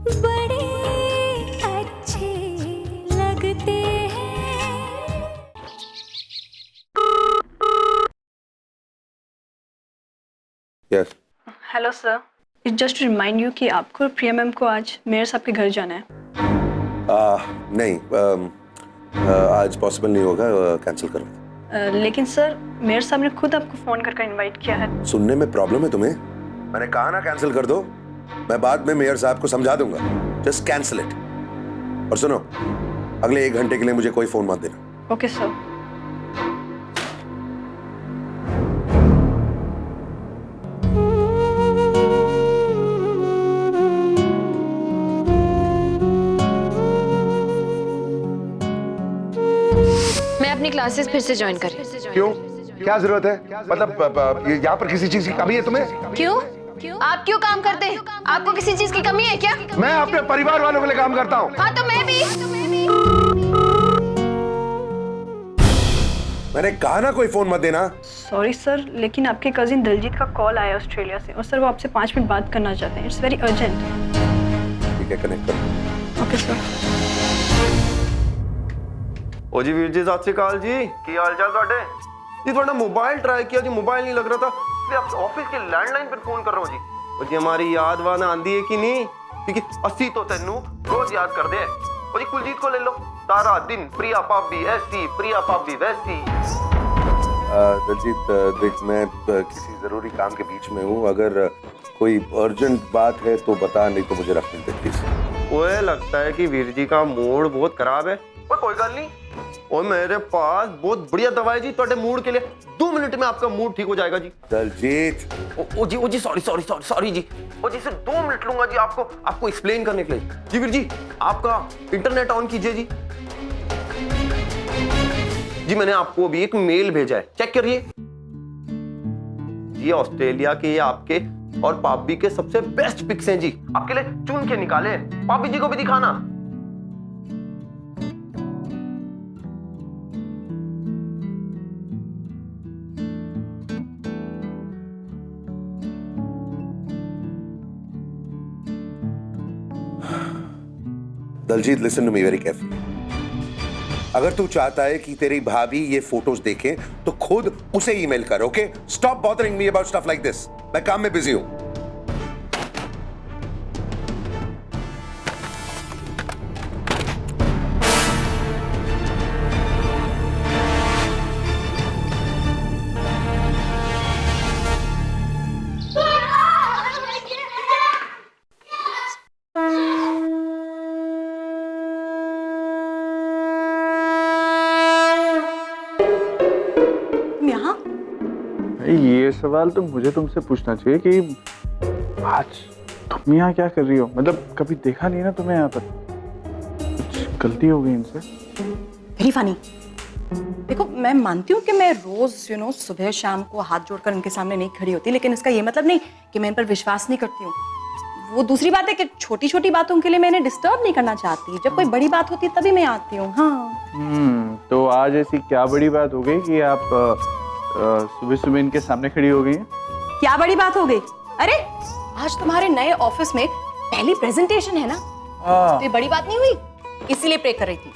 बड़े अच्छे लगते हैं। Yes hello sir, it's just to remind you कि आपको और प्रिया मैम को आज मेयर साहब के घर जाना है। नहीं, आज पॉसिबल नहीं होगा, कैंसिल करो। लेकिन सर मेयर साहब ने खुद आपको फोन करके इनवाइट किया है। सुनने में प्रॉब्लम है तुम्हें? मैंने कहा ना कैंसिल कर दो, मैं बाद में मेयर साहब को समझा दूंगा। Just cancel it. और सुनो, अगले 1 घंटे के लिए मुझे कोई फोन मत देना। Okay sir. मैं अपनी क्लासेस फिर से ज्वाइन करी। क्यों? क्या जरूरत है? मतलब यहाँ पर किसी चीज की कमी है तुम्हें? क्यों? आप क्यों काम करते हैं? आपको किसी चीज की कमी है क्या? मैं अपने परिवार वालों के लिए काम करता हूँ। हाँ तो मैं भी। मैंने कहा ना कोई फोन मत देना। सॉरी सर, लेकिन आपके कजिन दिलजीत का कॉल आया ऑस्ट्रेलिया से और सर वो आपसे 5 मिनट बात करना चाहते हैं। It's very urgent. ठीक है, कनेक्ट करो। Okay sir. ओ जी वीर जी, सत श्री अकाल जी। की हाल चाल ਤੁਹਾਡੇ जी? थोड़ा मोबाइल ट्राई किया जी, मोबाइल नहीं लग रहा था, इसलिए आप ऑफिस के लैंडलाइन पर फोन कर रहा हूँ जी। ओ जी हमारी याद वाना आंदी है कि नहीं? क्योंकि अस्सी तो तेनू रोज याद कर दे। ओ जी कुलजीत को ले लो, सारा दिन प्रिया भाभी ऐसी, प्रिया भाभी वैसी। दलजीत देख, मैं किसी जरूरी काम के बीच में हूँ। अगर कोई अर्जेंट बात है तो बता, नहीं तो मुझे रखने दे प्लीज। ओए लगता है कि वीर जी का मूड बहुत खराब है। ओए कोई गल नहीं, और मेरे पास बहुत बढ़िया दवाई जी ਤੁਹਾਡੇ मूड के लिए। 2 मिनट में आपका मूड ठीक हो जाएगा जी। दलजीत ओ जी सॉरी जी। ओ जी सिर्फ 2 मिनट लूंगा जी आपको एक्सप्लेन करने के लिए। जी वीर जी, आपका इंटरनेट ऑन कीजिए जी। जी मैंने आपको अभी एक मेल भेजा है, चेक करिए जी। ऑस्ट्रेलिया के आपके और पापी के सबसे बेस्ट पिक्स हैं जी, आपके लिए चुन के निकाले हैं। पापी जी को भी दिखाना। Daljeet, listen to me very carefully. अगर तू चाहता है कि तेरी भाभी ये फोटोज देखे तो खुद उसे ईमेल कर, okay? Stop bothering me about stuff like this. मैं काम में बिजी हूं। ये सवाल तो मुझे तुमसे पूछना चाहिए कि आज तुम यहाँ क्या कर रही हो? मतलब कभी देखा नहीं ना तुम्हें यहाँ पर। कुछ गलती हो गई इनसे? Very funny. देखो, मैं मानती हूँ कि मैं रोज सुबह शाम को हाथ जोड़कर उनके सामने नहीं खड़ी होती, लेकिन इसका ये मतलब नहीं कि मैं इन पर विश्वास नहीं करती हूँ। वो दूसरी बात है कि छोटी छोटी बातों के लिए मैं इन्हें डिस्टर्ब नहीं करना चाहती। जब कोई बड़ी बात होती है तभी मैं आती हूँ। हाँ। तो आज ऐसी क्या बड़ी बात हो गई कि आप सुबह सुबह इनके सामने खड़ी हो गई हैं? क्या बड़ी बात हो गई? अरे आज तुम्हारे नए ऑफिस में पहली प्रेजेंटेशन है ना, तो ये बड़ी बात नहीं हुई, इसीलिए प्रे कर रही थी।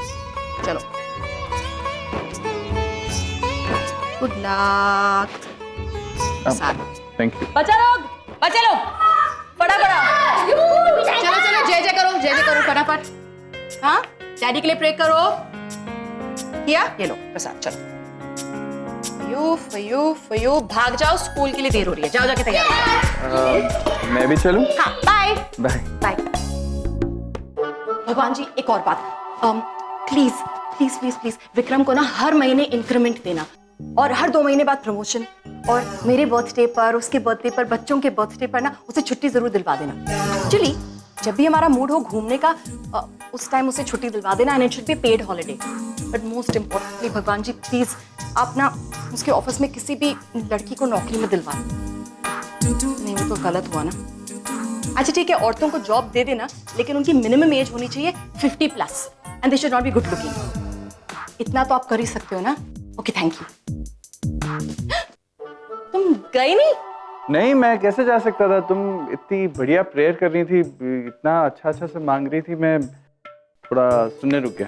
चलो, गुड लक। Thank you. बच्चा लोग फटाफट चलो जय जय करो फटाफट। हाँ, डैडी के लिए प्रे करो। किया? ये लो प्रसाद। चलो, फयू भाग जाओ, स्कूल के लिए देर हो रही है। जाओ जाके तैयार हो। मैं भी चलूं? हाँ, बाय बाय बाय। भगवान जी, एक और बात, please please please please Vikram को ना हर महीने इंक्रीमेंट देना, और हर 2 महीने बाद प्रमोशन, और मेरे बर्थडे पर, उसके बर्थडे पर, बच्चों के बर्थडे पर ना उसे छुट्टी जरूर दिलवा देना। एक्चुअली जब भी हमारा मूड हो घूमने का, उस टाइम उसे छुट्टी दिलवा देना, and it should be paid holiday. But most importantly भगवान जी प्लीज आप ना उसके ऑफिस में किसी भी लड़की को नौकरी में दिलवा नहीं, वो तो गलत हुआ ना। अच्छा ठीक है, औरतों को जॉब दे देना, लेकिन उनकी मिनिमम एज होनी चाहिए 50+ and they should not be good looking. इतना तो आप कर ही सकते हो ना। Okay, thank you. तुम गए नहीं? नहीं, मैं कैसे जा सकता था? तुम इतनी बढ़िया प्रेयर कर रही थी, इतना अच्छा अच्छा से मांग रही थी, मैं थोड़ा सुनने रुक गया।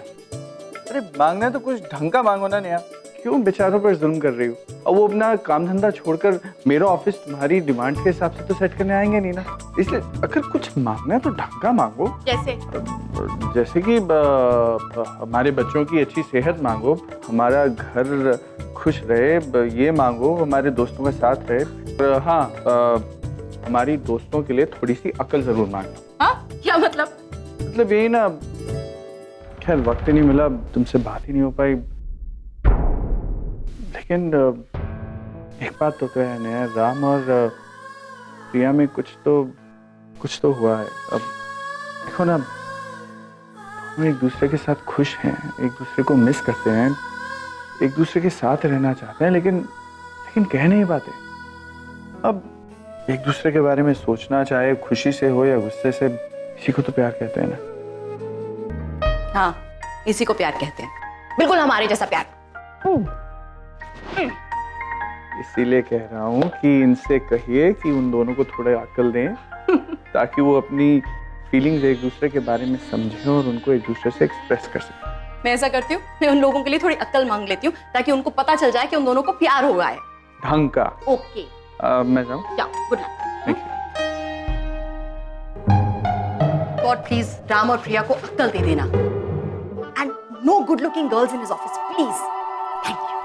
अरे मांगना तो कुछ ढंग का मांगो ना नेहा, क्यों बेचारों पर जुल्म कर रही हो? और वो अपना काम धंधा छोड़कर मेरा ऑफिस तुम्हारी डिमांड के हिसाब से तो सेट करने आएंगे नहीं ना, इसलिए अगर कुछ मांगना है तो ढंग का मांगो। जैसे कि हमारे बच्चों की अच्छी सेहत मांगो, हमारा घर खुश रहे ये मांगो, हमारे दोस्तों के साथ रहे। हाँ, हमारी दोस्तों के लिए थोड़ी सी अकल जरूर मांगना। हाँ, क्या मतलब? मतलब यही ना, खैर वक्त ही नहीं मिला, तुमसे बात ही नहीं हो पाई। लेकिन एक बात तो है नया, राम और प्रिया में कुछ तो हुआ है। अब देखो ना, हम एक दूसरे के साथ खुश हैं, एक दूसरे को मिस करते हैं, एक दूसरे के साथ रहना चाहते हैं, लेकिन कह नहीं पाते। अब एक दूसरे के बारे में सोचना, चाहे खुशी से हो या गुस्से से, इसी को तो प्यार कहते हैं ना। हाँ, इसी को प्यार कहते हैं, बिल्कुल हमारे जैसा प्यार। इसीलिए कह रहा हूँ कि इनसे कहिए कि उन दोनों को थोड़ा अक्ल दें ताकि वो अपनी फीलिंग्स एक दूसरे के बारे में समझें और उनको एक दूसरे से एक्सप्रेस कर सकें। मैं ऐसा करती हूँ, मैं उन लोगों के लिए थोड़ी अक्ल मांग लेती हूँ ताकि उनको पता चल जाए कि उन दोनों को प्यार हो गया है। ढंग का। ओके, मैं जाऊँ? जाओ, good luck. God please Ram और प्रिया को अक्ल दे देना, and no good looking girls in his office please. Thank you.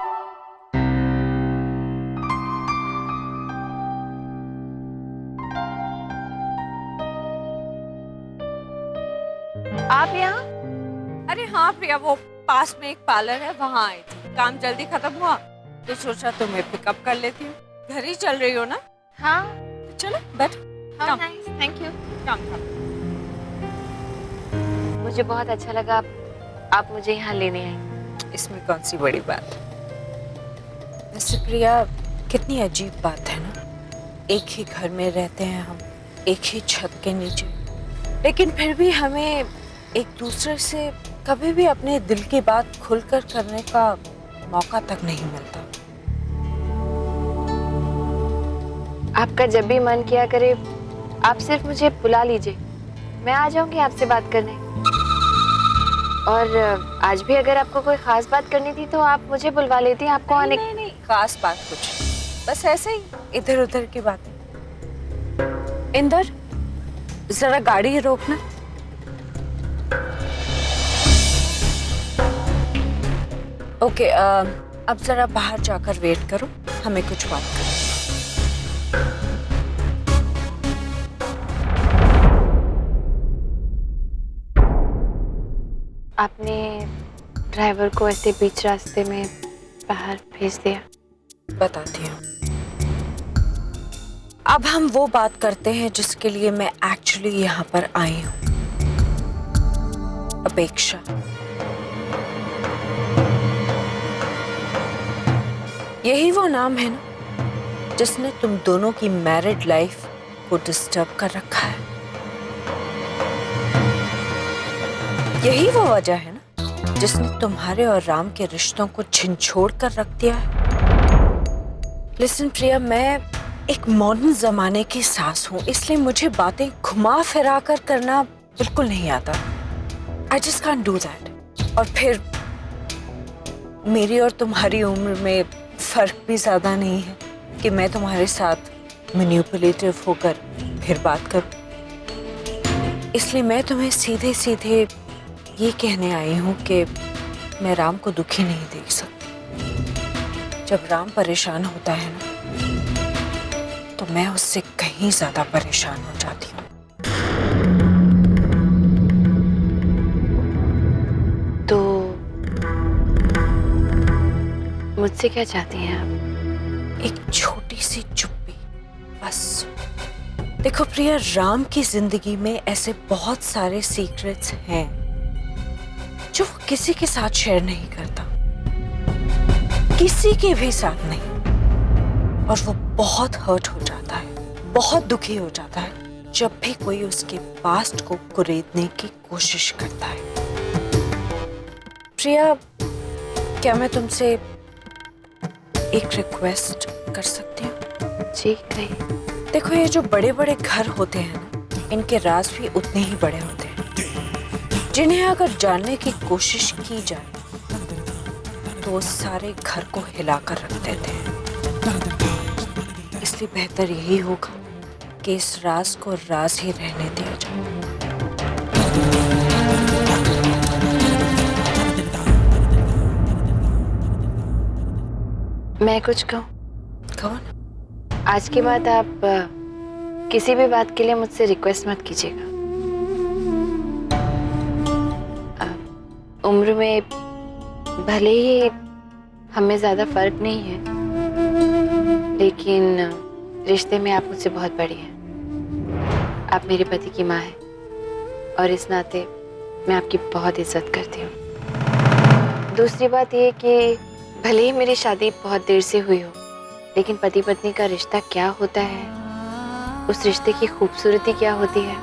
आप यहाँ? अरे हाँ प्रिया, वो पास में एक पार्लर है, वहाँ आई थी। काम जल्दी खत्म हुआ तो सोचा तुम्हें पिकअप कर लेती हूँ। घर ही चल रही हो ना? हाँ। तो चलो बैठ। How nice, thank you. काम। मुझे बहुत अच्छा लगा आप मुझे यहाँ लेने आई। इसमें कौन सी बड़ी बात है? वैसे प्रिया, कितनी अजीब बात है ना, एक ही घर में रहते हैं हम, एक ही छत के नीचे, लेकिन फिर भी हमें एक दूसरे से कभी भी अपने दिल की बात खुलकर करने का मौका तक नहीं मिलता। आपका जब भी मन किया करे, आप सिर्फ मुझे बुला लीजिए, मैं आ जाऊंगी आपसे बात करने। और आज भी अगर आपको कोई खास बात करनी थी तो आप मुझे बुलवा लेती हैं। आपको आने नहीं, खास बात कुछ, बस ऐसे ही इधर उधर की बातें। इंदर, जरा गाड़ी रोकना। ओके, अब जरा बाहर जाकर वेट करो, हमें कुछ बात करनी है। आपने ड्राइवर को ऐसे बीच रास्ते में बाहर भेज दिया। बताती हूँ। अब हम वो बात करते हैं जिसके लिए मैं एक्चुअली यहाँ पर आई हूँ। अपेक्षा। यही वो नाम है ना जिसने तुम दोनों की मैरिड लाइफ को डिस्टर्ब कर रखा है। यही वो वजह है ना जिसने तुम्हारे और राम के रिश्तों को झिझोड़ कर रख दिया है। लिसन प्रिया, मैं एक मॉडर्न जमाने की सास हूँ, इसलिए मुझे बातें घुमा फिरा कर करना बिल्कुल नहीं आता। I just can't do that। और फिर मेरी और तुम्हारी उम्र में फर्क भी ज्यादा नहीं है कि मैं तुम्हारे साथ मैनिपुलेटिव होकर फिर बात करूं। इसलिए मैं तुम्हें सीधे सीधे ये कहने आई हूँ कि मैं राम को दुखी नहीं देख सकती। जब राम परेशान होता है ना, तो मैं उससे कहीं ज्यादा परेशान हो जाती हूँ। तो मुझसे क्या चाहती हैं आप? एक छोटी सी चुप्पी, बस। देखो प्रिया, राम की जिंदगी में ऐसे बहुत सारे सीक्रेट्स हैं जो वो किसी के साथ शेयर नहीं करता, किसी के भी साथ नहीं। और वो बहुत हर्ट हो जाता है, बहुत दुखी हो जाता है जब भी कोई उसके पास्ट को कुरेदने की कोशिश करता है। प्रिया, क्या मैं तुमसे एक रिक्वेस्ट कर सकती हूँ? जी, कहिए। देखो, ये जो बड़े बड़े घर होते हैं ना, इनके राज भी उतने ही बड़े होते हैं, जिन्हें अगर जानने की कोशिश की जाए तो वो सारे घर को हिलाकर रख देते हैं। इसलिए बेहतर यही होगा कि इस राज को राज ही रहने दिया जाए। मैं कुछ कहूँ? कहो ना। आज के बाद आप किसी भी बात के लिए मुझसे रिक्वेस्ट मत कीजिएगा। उम्र में भले ही हमें ज्यादा फर्क नहीं है, लेकिन रिश्ते में आप मुझसे बहुत बड़ी हैं। आप मेरे पति की माँ हैं और इस नाते मैं आपकी बहुत इज्जत करती हूँ। दूसरी बात ये कि भले ही मेरी शादी बहुत देर से हुई हो, लेकिन पति पत्नी का रिश्ता क्या होता है, उस रिश्ते की खूबसूरती क्या होती है,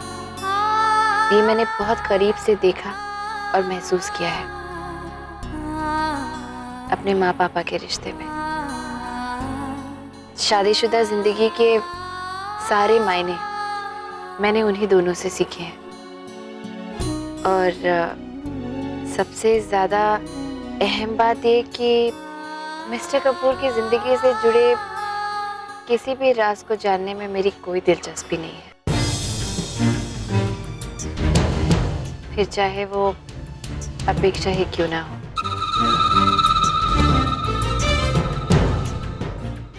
ये मैंने बहुत करीब से देखा और महसूस किया है अपने माँ पापा के रिश्ते में। शादीशुदा जिंदगी के सारे मायने मैंने उन्हीं दोनों से सीखे हैं। और सबसे ज़्यादा अहम बात ये कि मिस्टर कपूर की ज़िंदगी से जुड़े किसी भी राज को जानने में मेरी कोई दिलचस्पी नहीं है, फिर चाहे वो अपेक्षा ही क्यों ना हो।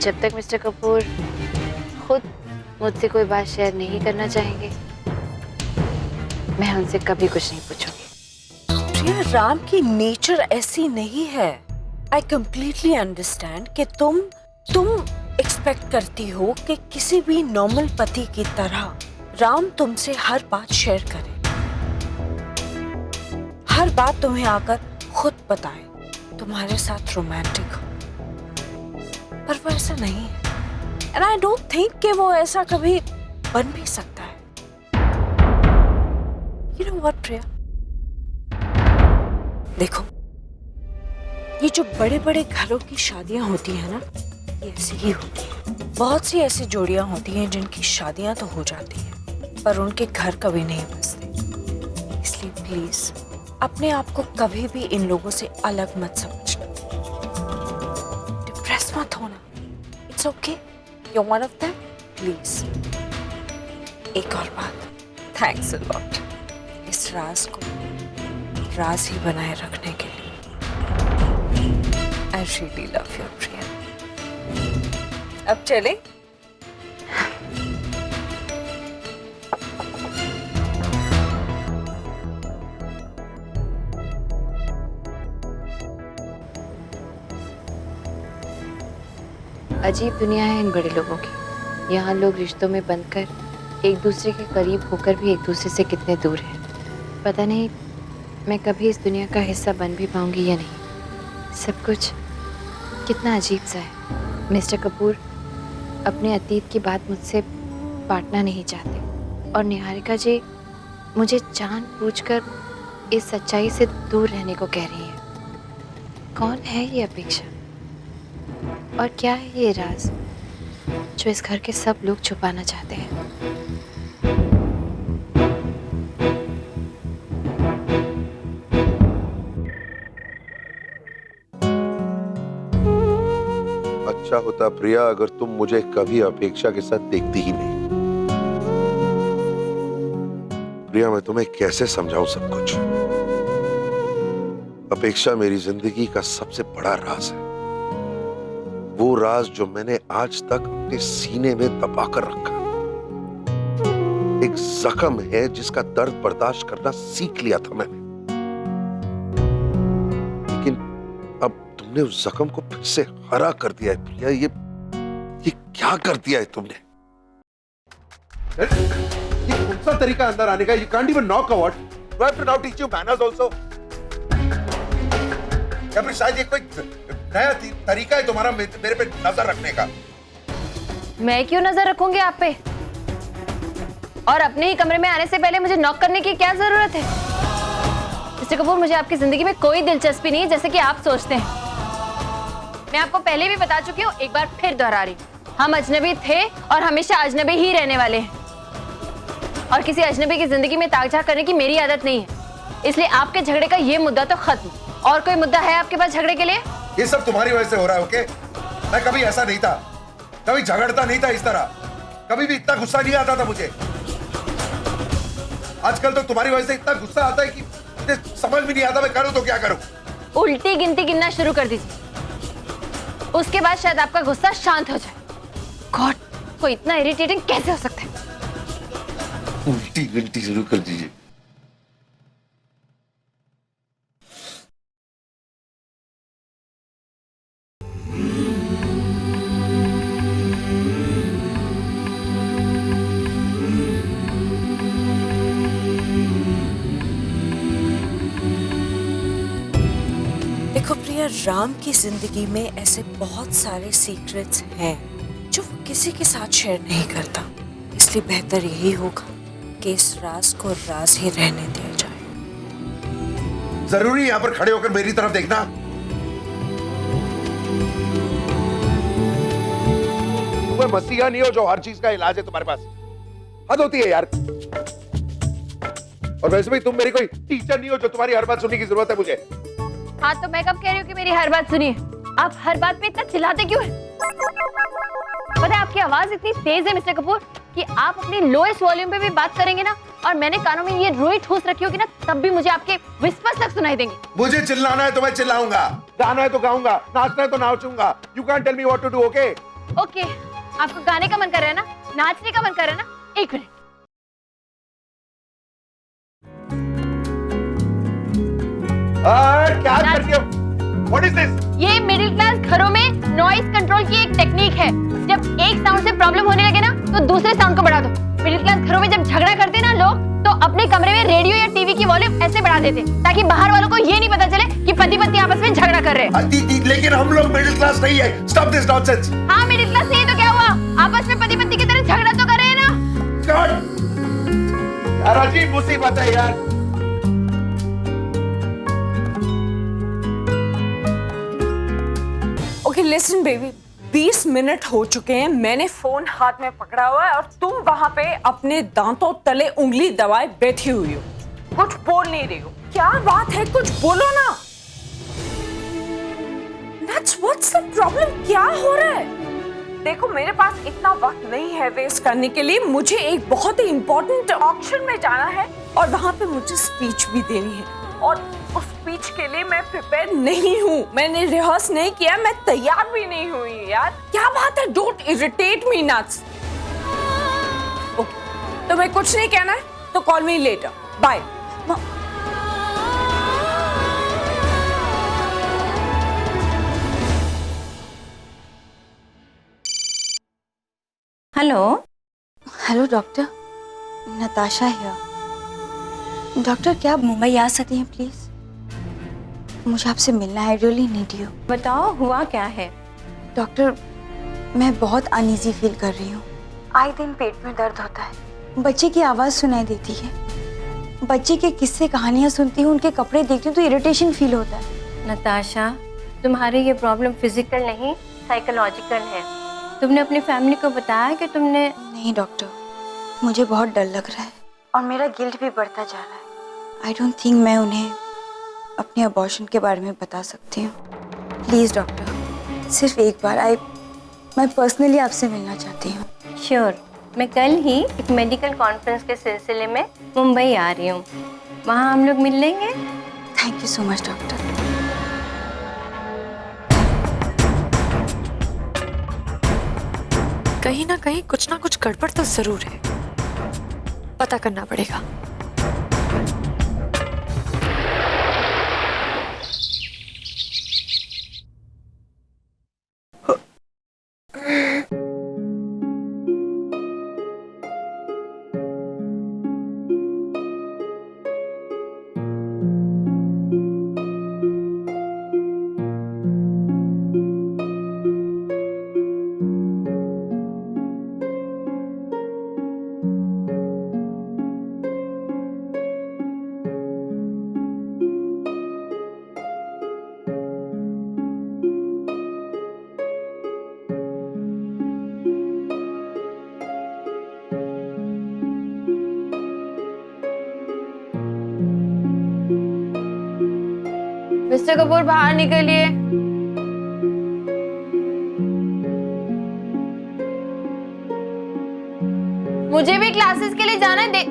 जब तक मिस्टर कपूर खुद मुझसे कोई बात शेयर नहीं करना चाहेंगे, मैं उनसे कभी कुछ नहीं पूछूंगी। प्रिया, राम की नेचर ऐसी नहीं है। आई कंप्लीटली अंडरस्टैंड कि तुम एक्सपेक्ट करती हो कि किसी भी नॉर्मल पति की तरह राम तुमसे हर बात शेयर करे, हर बात तुम्हें आकर खुद बताए, तुम्हारे साथ रोमांटिक हो, पर वो ऐसा नहीं है। एंड आई डोंट थिंक कि वो ऐसा कभी बन भी सकता है। यू नो व्हाट प्रिया, देखो, ये जो बड़े बड़े घरों की शादियां होती है ना, ये ऐसी ही होती है। बहुत सी ऐसी जोड़ियां होती हैं जिनकी शादियां तो हो जाती हैं, पर उनके घर कभी नहीं बसते। इसलिए प्लीज अपने आप को कभी भी इन लोगों से अलग मत समझना, डिप्रेस मत होना। It's okay, you are one of them, please. एक और बात, थैंक्स अ लॉट इस राज को राज ही बनाए रखने के लिए। I really love you, Priya. अब चले? अजीब दुनिया है इन बड़े लोगों की। यहाँ लोग रिश्तों में बंधकर एक दूसरे के करीब होकर भी एक दूसरे से कितने दूर हैं। पता नहीं मैं कभी इस दुनिया का हिस्सा बन भी पाऊंगी या नहीं। सब कुछ कितना अजीब सा है। मिस्टर कपूर अपने अतीत की बात मुझसे बांटना नहीं चाहते और निहारिका जी मुझे जानबूझकर इस सच्चाई से दूर रहने को कह रही है। कौन है ये अपेक्षा और क्या है ये राज जो इस घर के सब लोग छुपाना चाहते हैं? अच्छा होता प्रिया अगर तुम मुझे कभी अपेक्षा के साथ देखती ही नहीं। प्रिया, मैं तुम्हें कैसे समझाऊं सब कुछ। अपेक्षा मेरी जिंदगी का सबसे बड़ा राज है, वो राज जो मैंने आज तक अपने सीने में दबाकर रखा। एक जख्म है जिसका दर्द बर्दाश्त करना सीख लिया था मैंने, लेकिन अब तुमने उस जख्म को फिर से हरा कर दिया है। प्रिया, ये क्या कर दिया है तुमने? ये कौन सा तरीका अंदर आने का? You can't even knock a what? Do I have to now teach you manners also? या फिर शायद ये कोई नया तरीका है तुम्हारा मेरे पे नजर रखने का? मैं क्यों नजर रखूंगी आप पे? और अपने ही कमरे में आने से पहले मुझे नॉक करने की क्या जरूरत है? मिस्टर कपूर, मुझे आपकी जिंदगी में कोई दिलचस्पी नहीं है जैसे कि आप सोचते हैं। मैं आपको पहले भी बता चुकी हूँ, एक बार फिर दोहरा रही हूँ। हम अजनबी थे और हमेशा अजनबी ही रहने वाले हैं, और किसी अजनबी की जिंदगी में ताक-झाक करने की मेरी आदत नहीं है। इसलिए आपके झगड़े का ये मुद्दा तो खत्म। और कोई मुद्दा है आपके पास झगड़े के लिए? ये सब तुम्हारी वजह से हो रहा है, ओके? मैं कभी ऐसा नहीं था, कभी झगड़ता नहीं था इस तरह, कभी भी इतना गुस्सा नहीं आता था मुझे। आजकल तो तुम्हारी वजह से इतना गुस्सा आता है कि मुझे समझ भी नहीं आता मैं करूं तो क्या करूं। उल्टी गिनती गिनना शुरू कर दीजिए, उसके बाद शायद आपका गुस्सा शांत हो जाए। गॉड, कोई इतना इरिटेटिंग कैसे हो सकता है? उल्टी गिनती शुरू कर दीजिए। देखो प्रिया, राम की जिंदगी में ऐसे बहुत सारे सीक्रेट्स हैं जो वो किसी के साथ शेयर नहीं करता, इसलिए बेहतर यही होगा कि इस राज को राज ही रहने दिया जाए। जरूरी यहाँ पर खड़े होकर मेरी तरफ देखना? तुम्हें मसीहा नहीं हो जो हर चीज का इलाज है तुम्हारे पास? हद होती है यार। और वैसे भी तुम मेरी कोई टीचर नहीं हो जो तुम्हारी हर बात सुनने की जरूरत है मुझे। हाँ, तो मैं कब कह रही हूँ कि मेरी हर बात सुनिए? आप हर बात पे इतना चिल्लाते क्यों हैं? पता है आपकी आवाज इतनी तेज है मिस्टर कपूर कि आप अपनी लोएस्ट वॉल्यूम पे भी बात करेंगे ना, और मैंने कानों में ये रुई ठूस रखी होगी ना, तब भी मुझे आपके विस्पर्स तक सुनाई देंगे। मुझे चिल्लाना है तो मैं चिल्लाऊंगा, गाना है तो गाऊंगा, नाचना है तो नाचूंगा। You can tell me what to do, okay? Okay, आपको गाने का मन कर रहा है ना, नाचने का मन कर रहा है ना? एक मिनट। क्या करती हो? What is this? ये मिडिल क्लास घरों में नॉइज कंट्रोल की एक टेक्निक है। जब एक साउंड से प्रॉब्लम होने लगे ना, तो दूसरे साउंड को बढ़ा दो। मिडिल क्लास घरों में जब झगड़ा करते ना लोग, तो अपने कमरे में रेडियो या टीवी की वॉल्यूम ऐसे बढ़ा देते, ताकि बाहर वालों को ये नहीं पता चले कि पति पत्नी आपस में झगड़ा कर रहे हैं। लेकिन हम लोग मिडिल क्लास नहीं है। Stop this nonsense. हाँ, मिडिल क्लास नहीं है तो क्या हुआ? आपस में पति पत्नी की तरह झगड़ा तो कर रहे हैं ना? यार अजीब मुसीबत है यार। ओके लिसन बेबी, 20 मिनट हो चुके हैं, मैंने फोन हाथ में पकड़ा हुआ है और तुम वहां पे अपने दांतों तले उंगली दबाए बैठी हुई हो, कुछ बोल नहीं रही हो। क्या बात है, कुछ बोलो ना। That's what's the problem? क्या हो रहा है? देखो मेरे पास इतना वक्त नहीं है वेस्ट करने के लिए, मुझे एक बहुत ही इंपॉर्टेंट ऑक्शन में जाना है और वहां पे मुझे स्पीच भी देनी है, और उस स्पीच के लिए मैं प्रिपेयर नहीं हूँ, मैंने रिहर्स नहीं किया, मैं तैयार भी नहीं हुई यार। क्या बात है? Don't irritate me nuts. Okay, तो मैं कुछ नहीं कहना है तो call me later, bye. Hello hello doctor, Natasha here. Doctor क्या आप मुंबई आ सकती हैं प्लीज? मुझे आपसे मिलना है, रियली नीड यू। बताओ हुआ क्या है? डॉक्टर मैं बहुत अनईजी फील कर रही हूँ, आए दिन पेट में दर्द होता है, बच्चे की आवाज़ सुनाई देती है, बच्चे के किस्से कहानियाँ सुनती हूँ, उनके कपड़े देखती हूँ तो इरिटेशन फील होता है। नताशा, तुम्हारी ये प्रॉब्लम फिजिकल नहीं साइकोलॉजिकल है। तुमने अपनी फैमिली को बताया कि तुमने? नहीं डॉक्टर, मुझे बहुत डर लग रहा है और मेरा गिल्ट भी बढ़ता जा रहा है। आई डोंट थिंक मैं उन्हें अपने अबॉर्शन के बारे में बता सकती हूँ। प्लीज़ डॉक्टर, सिर्फ एक बार मैं पर्सनली आपसे मिलना चाहती हूँ। श्योर, मैं कल ही एक मेडिकल कॉन्फ्रेंस के सिलसिले में मुंबई आ रही हूँ, वहाँ हम लोग मिल लेंगे। Thank you so much doctor. कहीं ना कहीं कुछ ना कुछ गड़बड़ तो जरूर है, पता करना पड़ेगा। मिस्टर कपूर बाहर निकलिए। मुझे भी क्लासेस के लिए जाना है।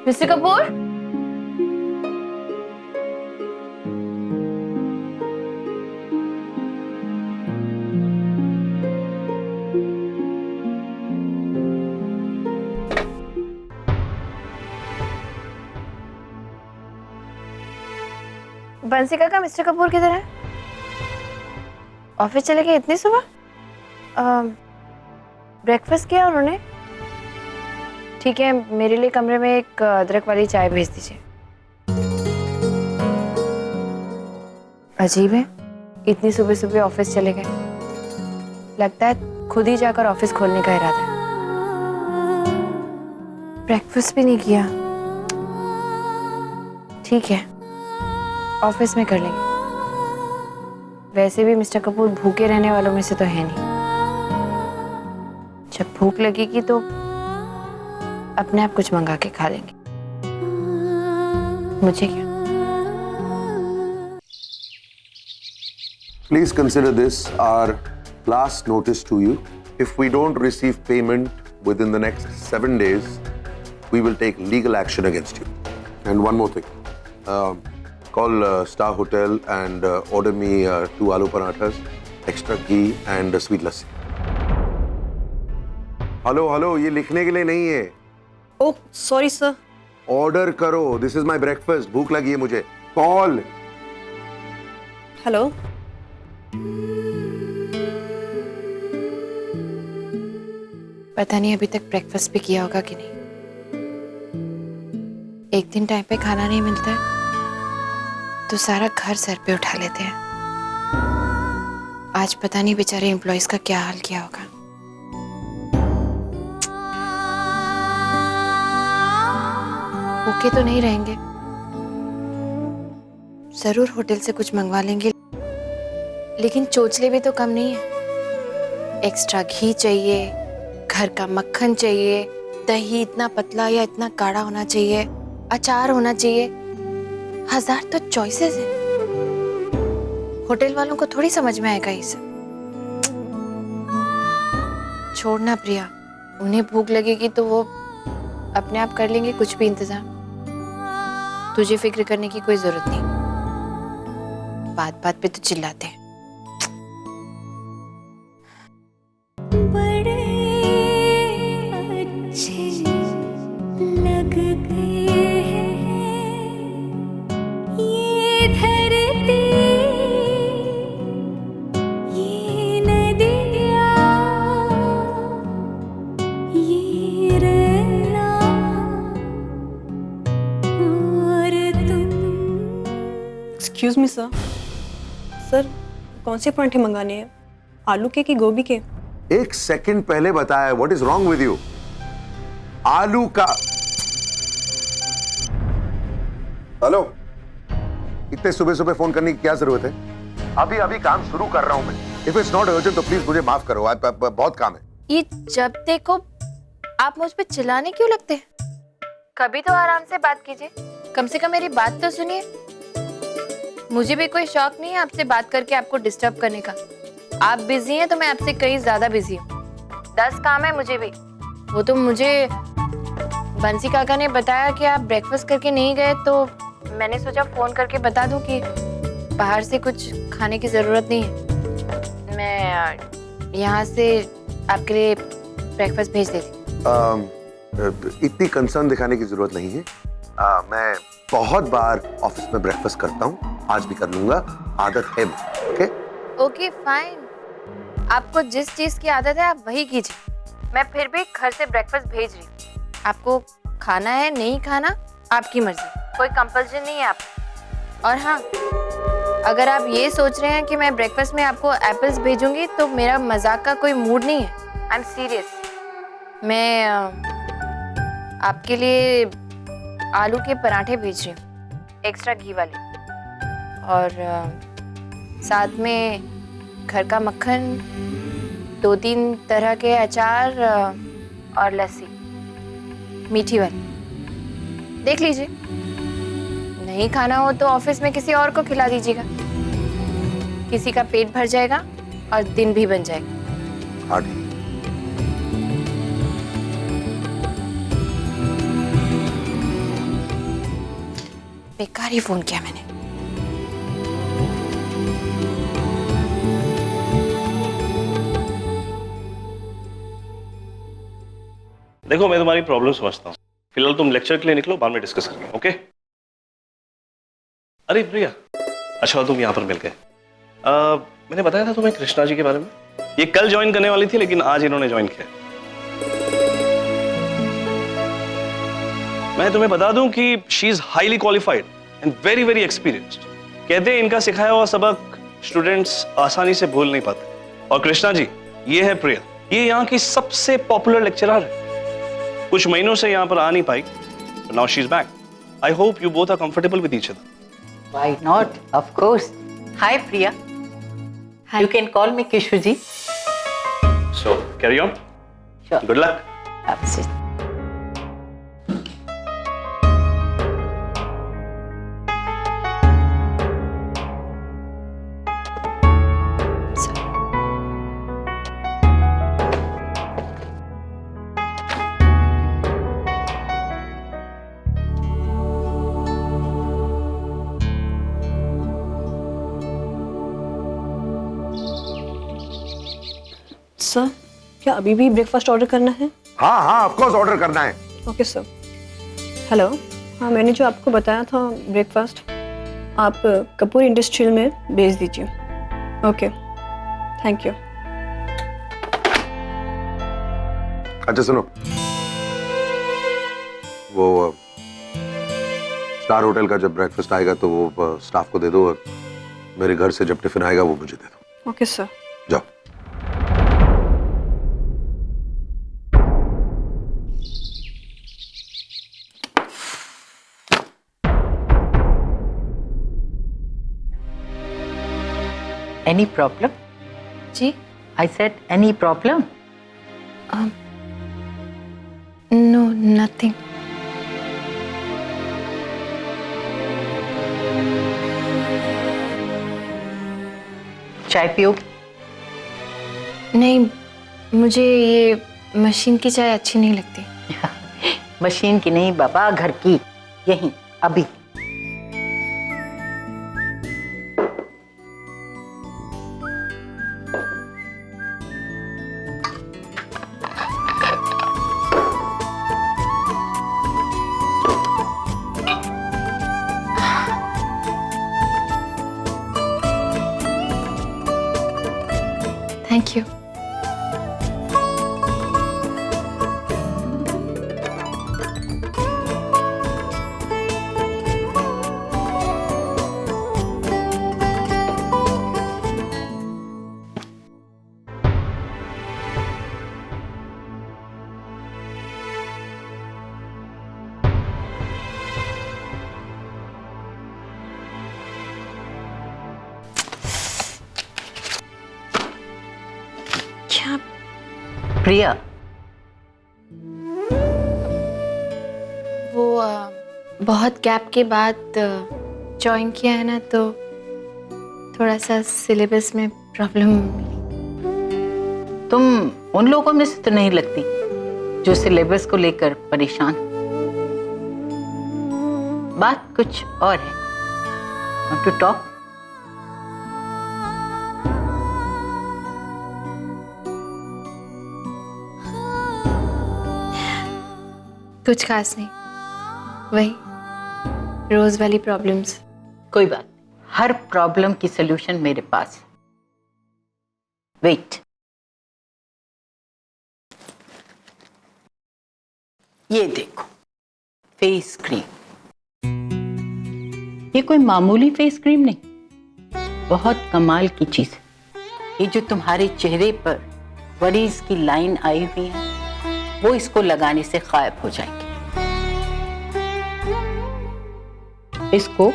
मिस्टर कपूर, बंसी काका, मिस्टर कपूर किधर है? ऑफिस चले गए इतनी सुबह? ब्रेकफास्ट किया उन्होंने? ठीक है, मेरे लिए कमरे में एक अदरक वाली चाय भेज दीजिए। अजीब है, इतनी सुबह सुबह ऑफिस चले गए। लगता है खुद ही जाकर ऑफिस खोलने का इरादा है। ब्रेकफास्ट भी नहीं किया। ठीक है, ऑफिस में कर लेंगे। वैसे भी मिस्टर कपूर भूखे रहने वालों में से तो है नहीं। जब भूख लगेगी तो अपने आप कुछ मंगा के खा लेंगे। मुझे क्या? Please consider this our last notice to you. If we don't receive payment within the next 7 days, we will take legal action against you. And one more thing. Call Star Hotel and order me 2 aloo parathas, extra ghee and sweet lassi. Hello, ये लिखने के लिए नहीं है। Oh sorry sir. Order करो, this is my breakfast. भूख लगी है मुझे। कॉल। हेलो। पता नहीं अभी तक ब्रेकफास्ट भी किया होगा कि नहीं। एक दिन टाइम पे खाना नहीं मिलता है तो सारा घर सर पे उठा लेते हैं। आज पता नहीं बेचारे एम्प्लॉइज का क्या हाल किया होगा। भूखे तो नहीं रहेंगे, जरूर होटल से कुछ मंगवा लेंगे, लेकिन चोचले भी तो कम नहीं है। एक्स्ट्रा घी चाहिए, घर का मक्खन चाहिए, दही इतना पतला या इतना गाढ़ा होना चाहिए, अचार होना चाहिए। 1000 तो चॉइसेस है। होटल वालों को थोड़ी समझ में आएगा ये सब। छोड़ना प्रिया, उन्हें भूख लगेगी तो वो अपने आप कर लेंगे कुछ भी इंतजाम। तुझे फिक्र करने की कोई जरूरत नहीं। बात बात पे तो चिल्लाते हैं। बड़े अच्छे लग गए हैं ये धरती, ये नदियाँ, ये रैना और तुम। Excuse me sir. सर कौन से पराठे मंगाने हैं? आलू के कि गोभी के? एक सेकंड पहले बताया। What is wrong with you? आलू का। हेलो, इतने सुबह सुबह फोन करने की क्या जरूरत है? अभी अभी काम शुरू कर रहा हूं मैं। इफ इट्स नॉट अर्जेंट तो प्लीज मुझे माफ करो। बहुत काम है। ये जब देखो आप मुझ पे चिल्लाने क्यों लगते हैं? कभी तो आराम से बात कीजिए, कम से कम मेरी बात तो सुनिए। मुझे भी कोई शौक नहीं है आपसे बात करके आपको डिस्टर्ब करने का। आप बिजी हैं तो मैं आपसे कहीं ज्यादा बिजी हूँ। 10 काम है मुझे भी। वो तो मुझे बंसी काका ने बताया कि आप ब्रेकफास्ट करके नहीं गए, तो मैंने सोचा फोन करके बता दूं कि बाहर से कुछ खाने की जरूरत नहीं है। मैं यहाँ से आपके लिए ब्रेकफास्ट भेज देती। इतनी कंसर्न दिखाने की जरूरत नहीं है। मैं बहुत बार ऑफिस में ब्रेकफास्ट करता हूँ, आज भी कर लूंगा। आदत है। Okay okay fine. आपको जिस चीज की आदत है आप वही कीजिए। मैं फिर भी घर से ब्रेकफास्ट भेज रही हूँ। आपको खाना है नहीं खाना आपकी मर्जी, कोई कंपल्शन नहीं है आप। और हाँ, अगर आप ये सोच रहे हैं कि मैं ब्रेकफास्ट में आपको एप्पल्स भेजूंगी तो मेरा मजाक का कोई मूड नहीं है। I am serious. मैं आपके लिए आलू के पराठे भेज रही हूँ, एक्स्ट्रा घी वाले, और साथ में घर का मक्खन, 2-3 तरह के अचार और लस्सी मीठी वाली। देख लीजिए, नहीं खाना हो तो ऑफिस में किसी और को खिला दीजिएगा। किसी का पेट भर जाएगा और दिन भी बन जाएगा। हाँ ठीक। बेकार ही फोन किया मैंने। देखो, मैं तुम्हारी प्रॉब्लम समझता हूँ। फिलहाल तुम लेक्चर के लिए निकलो, बाद में डिस्कस करेंगे, ओके? अरे प्रिया, अच्छा तुम यहाँ पर मिल गए। मैंने बताया था तुम्हें कृष्णा जी के बारे में। ये कल ज्वाइन करने वाली थी, लेकिन आज इन्होंने ज्वाइन किया। मैं तुम्हें बता दूं कि she is highly qualified and very very experienced. कहते हैं इनका सिखाया हुआ सबक स्टूडेंट्स आसानी से भूल नहीं पाते। और कृष्णा जी, ये है प्रिया, ये यहाँ की सबसे पॉपुलर लेक्चरर है। कुछ महीनों से यहाँ पर आ नहीं पाई, but now she's back. I hope you both are comfortable with each other. Why not? Of course. Hi, Priya. Hi. You can call me Kishu ji. So, carry on. Sure. Good luck. Have a seat. Sir, क्या अभी भी breakfast order करना है? हाँ हाँ of course order करना है। Okay sir. Hello, हाँ मैंने जो आपको बताया था ब्रेकफास्ट, आप कपूर इंडस्ट्रियल में भेज दीजिए। Okay, thank you. अच्छा सुनो, वो स्टार होटल का जब ब्रेकफास्ट आएगा तो वो स्टाफ को दे दो, और मेरे घर से जब टिफिन आएगा वो मुझे दे दो। Okay sir. जाओ। Any problem? जी? I said any problem? No, nothing. चाय पियो? नहीं, मुझे ये मशीन की चाय अच्छी नहीं लगती। मशीन की नहीं बाबा, घर की, यहीं अभी। Thank you. क्या? प्रिया, वो बहुत गैप के बाद ज्वाइन किया है ना, तो थोड़ा सा सिलेबस में प्रॉब्लम मिली। तुम उन लोगों में से तो नहीं लगती जो सिलेबस को लेकर परेशान। बात कुछ और है। Want to talk? कुछ खास नहीं, वही रोज वाली प्रॉब्लम्स। कोई बात, हर प्रॉब्लम की सलूशन मेरे पास। वेट, ये देखो फेस क्रीम। ये कोई मामूली फेस क्रीम नहीं, बहुत कमाल की चीज है। ये जो तुम्हारे चेहरे पर वरीज की लाइन आई हुई है, वो इसको लगाने से गायब हो जाएंगे। इसको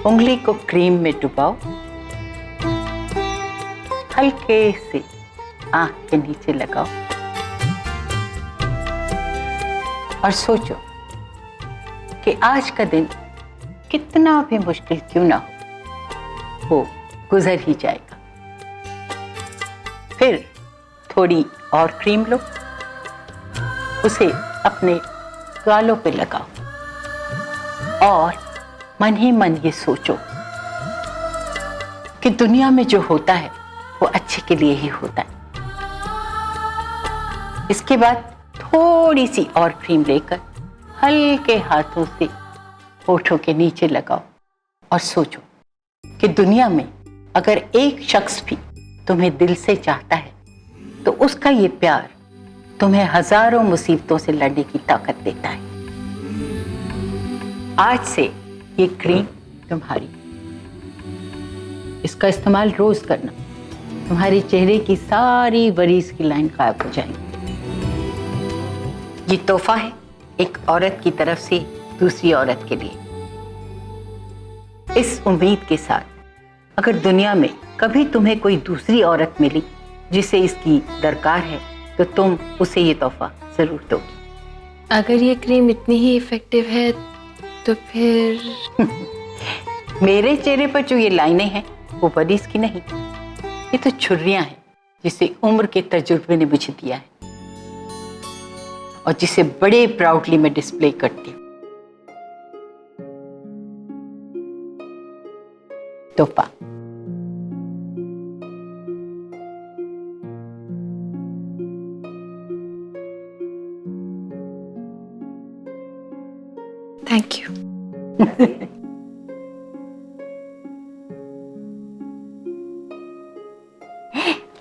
उंगली को क्रीम में डुबाओ, हल्के से आंख के नीचे लगाओ, और सोचो कि आज का दिन कितना भी मुश्किल क्यों ना हो, वो गुजर ही जाएगा। फिर थोड़ी और क्रीम लो, उसे अपने गालों पे लगाओ और मन ही मन ये सोचो कि दुनिया में जो होता है वो अच्छे के लिए ही होता है। इसके बाद थोड़ी सी और क्रीम लेकर हल्के हाथों से होठों के नीचे लगाओ और सोचो कि दुनिया में अगर एक शख्स भी तुम्हें दिल से चाहता है तो उसका ये प्यार तुम्हें हजारों मुसीबतों से लड़ने की ताकत देता है। आज से ये क्रीम तुम्हारी, इसका इस्तेमाल रोज करना, तुम्हारे चेहरे की सारी वरीज की लाइन गायब हो जाएगी। ये तोहफा है एक औरत की तरफ से दूसरी औरत के लिए, इस उम्मीद के साथ अगर दुनिया में कभी तुम्हें कोई दूसरी औरत मिली जिसे इसकी दरकार है तो तुम उसे ये तोहफा जरूर दोगी। अगर ये क्रीम इतनी ही इफेक्टिव है तो फिर मेरे चेहरे पर जो ये लाइनें हैं वो वरीज की नहीं, ये तो छुर्रियां हैं जिसे उम्र के तजुर्बे ने मुझे दिया है और जिसे बड़े प्राउडली मैं डिस्प्ले करती हूँ। तोहफा। Thank you.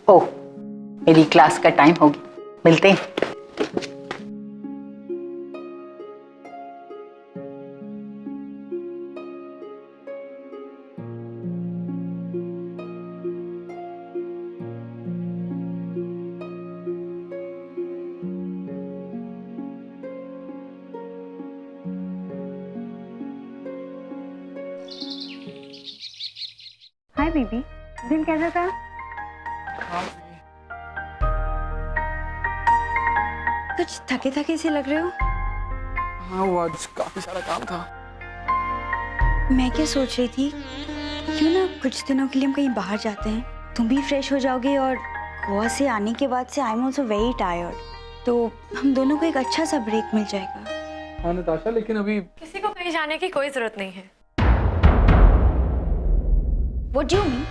ओह, मेरी क्लास का टाइम हो गया, मिलते हैं। हाय बेबी, दिन कैसा था? कुछ थके थके से लग रहे हो। हाँ, वो आज काफी सारा काम था। मैं क्या सोच रही थी, क्यों ना कुछ दिनों के लिए हम कहीं बाहर जाते हैं, तुम भी फ्रेश हो जाओगे और गोवा से आने के बाद से I am also very tired, तो हम दोनों को एक अच्छा सा ब्रेक मिल जाएगा। हाँ नताशा, लेकिन अभी किसी को कहीं जाने की कोई जरूरत नहीं है। What do you mean?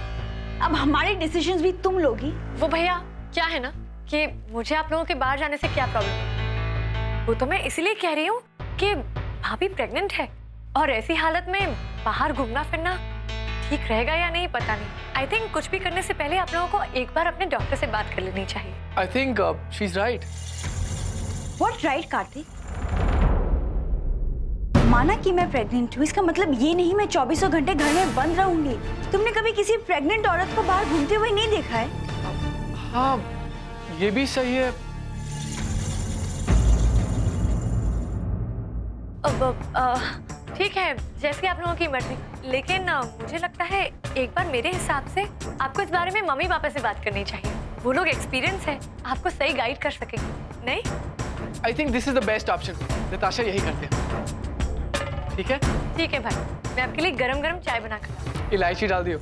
अब हमारे डिसीजंस भी तुम लोगी। वो भैया क्या है ना कि मुझे आप लोगों के बाहर जाने से क्या प्रॉब्लम है, वो तो मैं इसलिए कह रही हूँ कि भाभी प्रेग्नेंट है और ऐसी हालत में बाहर घूमना फिरना ठीक रहेगा या नहीं पता नहीं। आई थिंक कुछ भी करने से पहले आप लोगों को एक बार अपने डॉक्टर से बात कर लेनी चाहिए। I think she is right. What right, Kartik? माना कि मैं प्रेग्नेंट हूँ, इसका मतलब ये नहीं मैं 24 घंटे घर में बंद रहूंगी। तुमने कभी किसी प्रेग्नेंट औरत को बाहर घूमते हुए नहीं देखा है? हाँ, ये भी सही है। ठीक है, जैसे आप लोगों की मर्जी, लेकिन मुझे लगता है एक बार मेरे हिसाब से आपको इस बारे में मम्मी पापा से बात करनी चाहिए। वो लोग एक्सपीरियंस है, आपको सही गाइड कर सकेंगे। नहीं? I think this is the best option. Natasha, यही करते हैं। ठीक है? ठीक है भाई, मैं आपके लिए गरम गरम चाय बना कर। इलायची डाल दियो।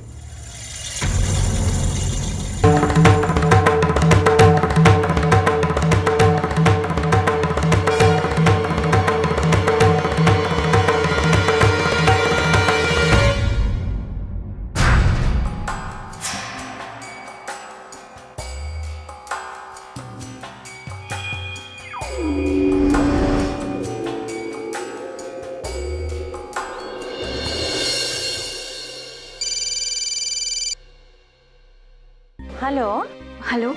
हेलो हेलो,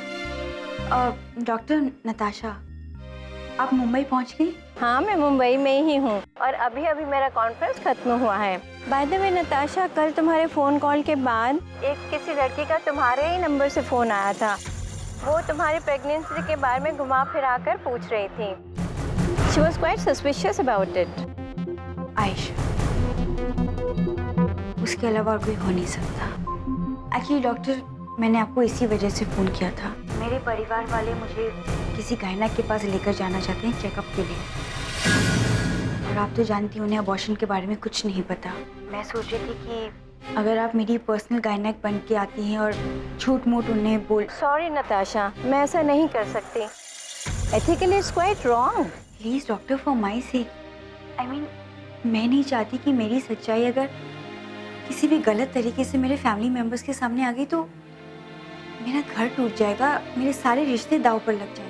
डॉक्टर नताशा, आप मुंबई पहुंच गई? हाँ, मैं मुंबई में ही हूँ और अभी अभी मेरा कॉन्फ्रेंस खत्म हुआ है। बाय द वे नताशा, कल तुम्हारे फ़ोन कॉल के बाद एक किसी लड़की का तुम्हारे ही नंबर से फ़ोन आया था। वो तुम्हारी प्रेगनेंसी के बारे में घुमा फिरा कर पूछ रही थी। She was quite suspicious about it. Ayesha, उसके अलावा और कोई हो नहीं सकता। एक्चुअली डॉक्टर, मैंने आपको इसी वजह से फ़ोन किया था। मेरे परिवार वाले मुझे किसी गायनेक के पास लेकर जाना चाहते हैं चेकअप के लिए। और आप तो जानती हो उन्हें अबॉर्शन के बारे में कुछ नहीं पता। मैं सोच रही थी कि अगर आप मेरी पर्सनल गायनेक बन के आती हैं और झूठ मूठ उन्हें बोल। सॉरी नताशा, मैं ऐसा नहीं कर सकती। Ethically it's quite wrong. Please doctor, for my sake, I mean मैं नहीं चाहती कि मेरी सच्चाई अगर किसी भी गलत तरीके से मेरे फैमिली मेम्बर्स के सामने आ गई तो मेरा घर टूट जाएगा, मेरे सारे रिश्ते दांव पर लग जाएंगे।